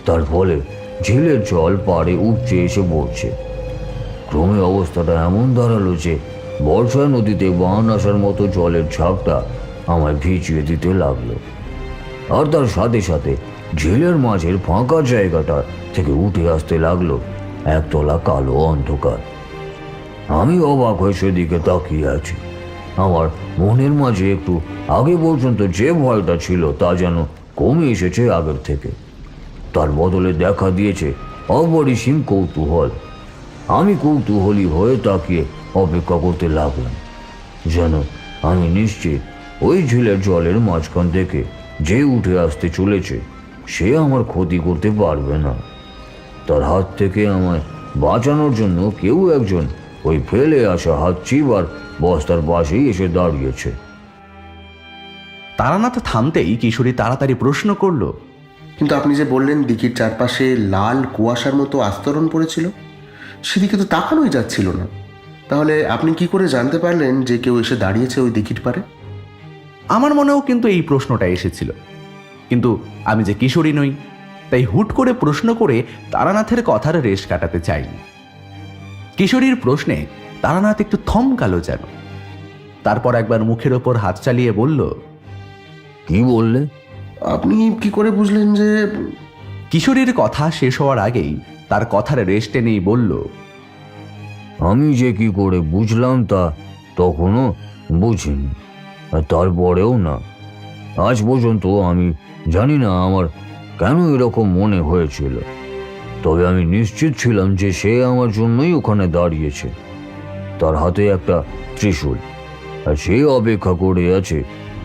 তার ফলে ঝিলের জল পাড়ে উপচে এসে পড়ছে। ক্রমে অবস্থাটা এমন দাঁড়ালো যে বর্ষা নদীতে বান আসার মতো জলের ঝাঁকটা আমায় ভিজিয়ে দিতে লাগলো। আর তার সাথে সাথে ঝিলের মাঝের ফাঁকা জায়গাটা থেকে উঠে আসতে লাগলো একতলা কালো অন্ধকার। আমি অবাক হয়ে সেদিকে তাকিয়ে আছি। আমার মনের মাঝে একটু আগে পর্যন্ত যে ভয়টা ছিল তা যেন কমে এসেছে আগের থেকে। তার বদলে দেখা দিয়েছে অপরিসীম কৌতূহল। আমি কৌতূহলী হয়ে তাকিয়ে অপেক্ষা করতে লাগলাম, যেন আমি নিশ্চিত ওই ঝিলের জলের মাঝখান থেকে যে উঠে আসতে চলেছে সে আমার ক্ষতি করতে পারবে না। তার হাত থেকে আমায় বাঁচানোর জন্য কেউ একজন ওই ফেলে আসা হাত চিবার বস্তার পাশেই এসে দাঁড়িয়েছে। তারানাথ থামতেই কিশোরী তাড়াতাড়ি প্রশ্ন করল, কিন্তু আপনি যে বললেন দিঘির চারপাশে লাল কুয়াশার মতো আস্তরণ পড়েছিল, সেদিকে তো তাকানোই যাচ্ছিল না। তাহলে আপনি কি করে জানতে পারলেন যে কেউ এসে দাঁড়িয়েছে ওই দিঘির পাড়ে? আমার মনেও কিন্তু এই প্রশ্নটা এসেছিল, কিন্তু আমি যে কিশোরী নই, তাই হুট করে প্রশ্ন করে তারানাথের কথার রেশ কাটাতে চাইনি। কিশোরীর প্রশ্নে তারানাথ একটু থমকালো যেন। তারপর একবার মুখের ওপর হাত চালিয়ে বলল, কি বললে? আপনি কি করে বুঝলেন যে? কিশোরীর কথা শেষ হওয়ার আগেই তার কথার রেশ টেনেই বলল, আমি যে কি করে বুঝলাম তা তখনও বুঝিনি, আর তারপরেও না। আজ পর্যন্ত আমি জানি না আমার কেন এরকম মনে হয়েছিল, তবে আমি নিশ্চিত ছিলাম যে সে আমার জন্যই ওখানে দাঁড়িয়েছে। তার হাতে একটা ত্রিশূল, আর সে অপেক্ষা করে আছে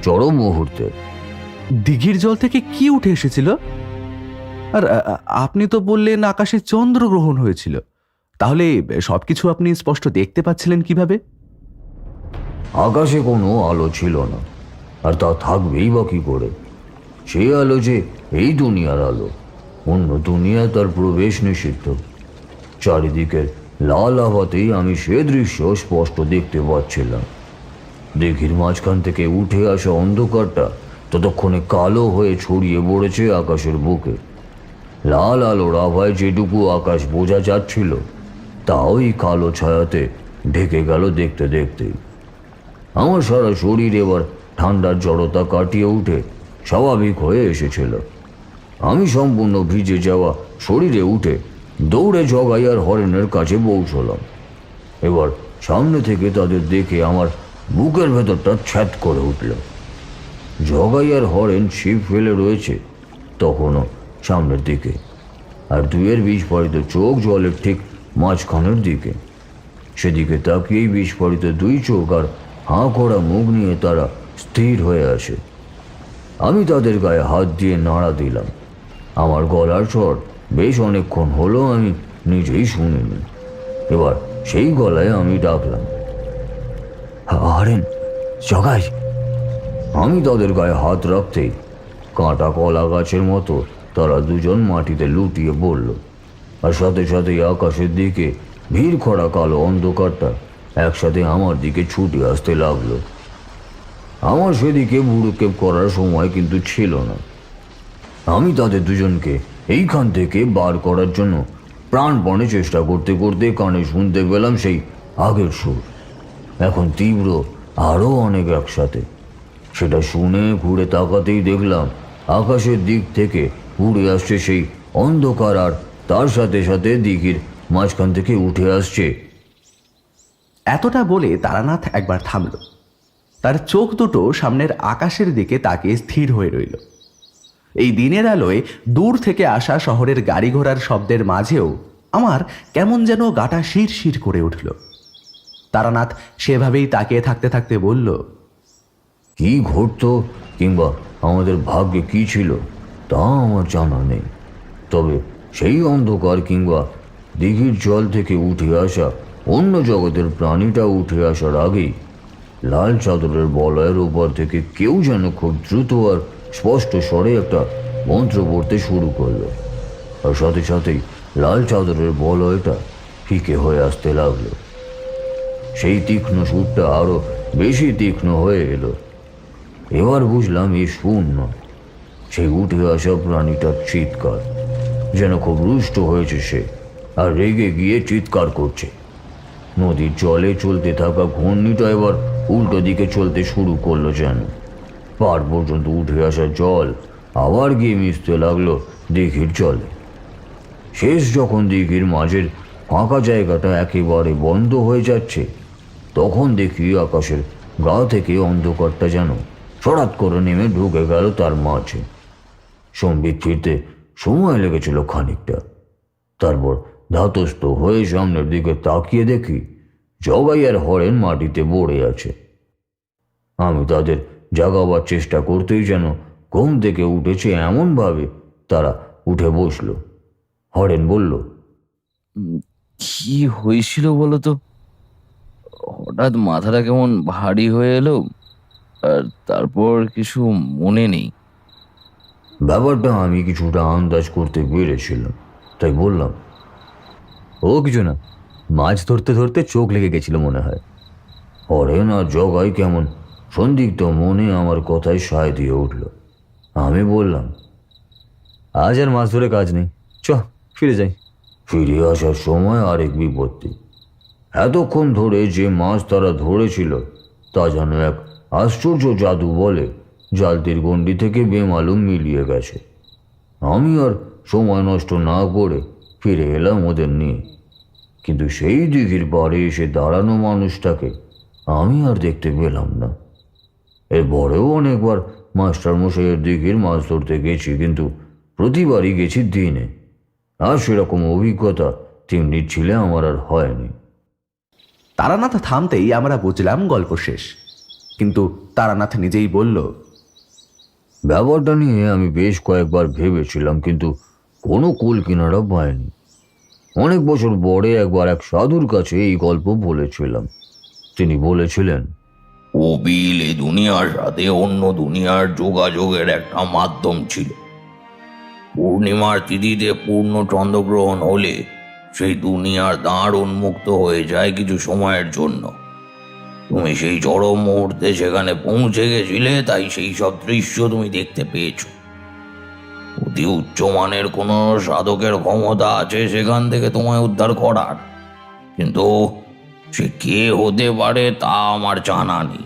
চরম মুহূর্তে। দিঘির জল থেকে কি উঠে এসেছিল? আর আপনি তো বললেন আকাশে চন্দ্রগ্রহণ হয়েছিল, তাহলে সবকিছু আপনি স্পষ্ট দেখতে পাচ্ছিলেন কিভাবে? আকাশে কোনো আলো ছিল না, আর তা থাকবেই বা কি করে? সেই আলো যে এই দুনিয়ার আলো, অন্য দুনিয়ায় তার প্রবেশ নিষিদ্ধ। চারিদিকের লাল আভাতেই আমি সে দৃশ্য স্পষ্ট দেখতে পাচ্ছিলাম। দিঘির মাঝখান থেকে উঠে আসা অন্ধকারটা ততক্ষণে কালো হয়ে ছড়িয়ে পড়েছে আকাশের বুকে। লাল আলোর আভায় যেটুকু আকাশ বোঝা যাচ্ছিল তাও এই কালো ছায়াতে ঢেকে গেল দেখতে দেখতেই। আমার সারা শরীর এবার ঠান্ডার জড়তা কাটিয়ে উঠে স্বাভাবিক হয়ে এসেছিল। আমি সম্পূর্ণ ভিজে যাওয়া শরীরে উঠে দৌড়ে জগাই আর হরেনের কাছে পৌঁছলাম। এবার সামনে থেকে তাদের দেখে আমার বুকের ভেতরটা ছ্যাদ করে উঠল। জগাই আর হরেন ছিপ ফেলে রয়েছে তখনও সামনের দিকে, আর দুয়ের বিস্ফোরিত চোখ জলের ঠিক মাঝখানের দিকে। সেদিকে তাকিয়েই বিস্ফোরিত দুই চোখ আর হাঁ করা মুখ নিয়ে তারা স্থির হয়ে আসে। আমি তাদের গায়ে হাত দিয়ে নাড়া দিলাম। আমার গলার স্বর বেশ অনেকক্ষণ হলো আমি নিজেই শুনিনি। এবার সেই গলায় আমি ডাকলাম, হরেন, জগাই। আমি তাদের গায়ে হাত রাখতেই কাঁটা কলা গাছের মতো তারা দুজন মাটিতে লুটিয়ে পড়ল, আর সাথে সাথেই আকাশের দিকে ভিড় করা কালো অন্ধকারটা একসাথে আমার দিকে ছুটে আসতে লাগলো। আমার সেদিকে ভুরুক্ষেপ করার সময় কিন্তু ছিল না। আমি তাদের দুজনকে এইখান থেকে বার করার জন্য প্রাণপণে চেষ্টা করতে করতে কানে শুনতে পেলাম সেই আগের সুর, এখন তীব্র আরও অনেক একসাথে। সেটা শুনে ঘুরে তাকাতেই দেখলাম আকাশের দিক থেকে উড়ে আসছে সেই অন্ধকার, আর তার সাথে সাথে দিঘির মাঝখান থেকে উঠে আসছে। এতটা বলে তারানাথ একবার থামল। তার চোখ দুটো সামনের আকাশের দিকে তাকিয়ে স্থির হয়ে রইল। এই দিনের আলোয় দূর থেকে আসা শহরের গাড়ি ঘোড়ার শব্দের মাঝেও আমার কেমন যেন গাটা শির শির করে উঠল। তারানাথ সেভাবেই তাকিয়ে থাকতে থাকতে বলল, কি ঘটতো কিংবা আমাদের ভাগ্যে কি ছিল তা আমার জানা নেই, তবে সেই অন্ধকার কিংবা দিঘির জল থেকে উঠে আসা অন্য জগতের প্রাণীটা উঠে আসার আগেই লাল চাদরের বলয়ের উপর থেকে কেউ যেন খুব দ্রুত আর স্পষ্ট স্বরে একটা মন্ত্র পড়তে শুরু করলো, আর সাথে সাথেই লাল চাদরের বলয়টা ফিকে হয়ে আসতে লাগলো। সেই তীক্ষ্ণ সুরটা আরো বেশি তীক্ষ্ণ হয়ে এলো। এবার বুঝলাম এই সুর নয়, সেই উঠে আসা প্রাণীটার চিৎকার। যেন খুব রুষ্ট হয়েছে সে, আর রেগে গিয়ে চিৎকার করছে। নদীর জলে চলতে থাকা ঘূর্ণিটা এবার উল্টো দিকে চলতে শুরু করলো, যেন পার পর্যন্ত উঠে আসা জল আবার গিয়ে মিশতে লাগলো দিঘির জলে। শেষ যখন দিঘির মাঝের ফাঁকা জায়গাটা একেবারে বন্ধ হয়ে যাচ্ছে, তখন দেখি আকাশের গা থেকে অন্ধকারটা যেন হঠাৎ করে নেমে ঢুকে গেল তার মাঝে। সম্বিত ফিরতে সময় লেগেছিল খানিকটা। তারপর ধাতস্থ হয়ে সামনের দিকে তাকিয়ে দেখি জগাই আর হরেন মাটিতে পড়ে আছে। আমি তাদের জাগাবার চেষ্টা করতেই যেন ঘুম থেকে উঠেছে এমনভাবে তারা উঠে বসল। হরেন বলল, কি হয়েছিল বলো তো? হঠাৎ মাথাটা কেমন ভারী হয়ে এলো, আর তারপর কিছু মনে নেই। ব্যাপারটা আমি কিছুটা আন্দাজ করতে পেরেছিলাম, তাই বললাম, ও কিছু না, মাছ ধরতে ধরতে চোখ লেগে গেছিল মনে হয়। হরেন আর জগাই কেমন সন্দিগ্ধ মনে আমার কথায় সায় দিয়ে উঠল। আমি বললাম, আজ আর মাছ ধরে কাজ নেই, চ ফিরে যাই। ফিরে আসার সময় আরেক বিপত্তি। এতক্ষণ ধরে যে মাছ তারা ধরেছিল তা যেন এক আশ্চর্য জাদু বলে জালতির গণ্ডি থেকে বেমালুম মিলিয়ে গেছে। আমি আর সময় নষ্ট না করে ফিরে এলাম ওদের নিয়ে, কিন্তু সেই দিঘির পাড়ে এসে দাঁড়ানো মানুষটাকে আমি আর দেখতে পেলাম না। এরপরেও অনেকবার মাস্টারমশাইয়ের দিঘির মাছ ধরতে গেছি, কিন্তু প্রতিবারই গেছি দিনে, আর সেরকম অভিজ্ঞতা তিন্নির ছিলে আমার আর হয়নি। তারানাথ থামতেই আমরা বুঝলাম গল্প শেষ। কিন্তু তারানাথ নিজেই বলল, ব্যাপারটা নিয়ে আমি বেশ কয়েকবার ভেবেছিলাম, কিন্তু কোনো কুল কিনারা পাইনি। অনেক বছর পরে একবার এক সাধুর কাছে এই গল্প বলেছিলাম। তিনি বলেছিলেন, কপিল এই দুনিয়ার সাথে অন্য দুনিয়ার যোগাযোগের একটা মাধ্যম ছিল। পূর্ণিমার তিথিতে পূর্ণ চন্দ্রগ্রহণ হলে সেই দুনিয়ার দ্বার উন্মুক্ত হয়ে যায় কিছু সময়ের জন্য। তুমি সেই চরম মুহূর্তে সেখানে পৌঁছে গেছিলে, তাই সেই সব দৃশ্য তুমি দেখতে পেয়েছো। অতি উচ্চমানের কোনো সাধকের ক্ষমতা আছে সেখান থেকে তোমায় উদ্ধার করার, কিন্তু সে কে হতে পারে তা আমার জানা নেই।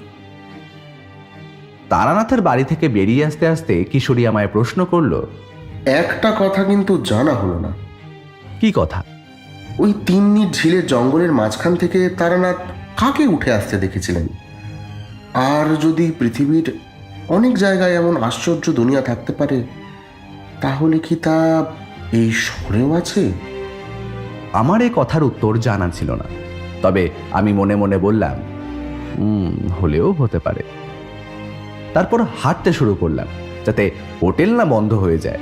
তারানাথের বাড়ি থেকে বেরিয়ে আসতে আসতে কিশোরী আমায় প্রশ্ন করল, একটা কথা কিন্তু জানা হলো না। কি কথা? ওই তিন্নির ঝিলের জঙ্গলের মাঝখান থেকে তারানাথ কাকে উঠে আসতে দেখেছিলেন? আর যদি পৃথিবীর অনেক জায়গায় এমন আশ্চর্য দুনিয়া থাকতে পারে, তাহলে কি তা এই শহরেও আছে? আমার এই কথার উত্তর জানা ছিল না, তবে আমি মনে মনে বললাম হলেও হতে পারে। তারপর হাঁটতে শুরু করলাম, যাতে হোটেল না বন্ধ হয়ে যায়।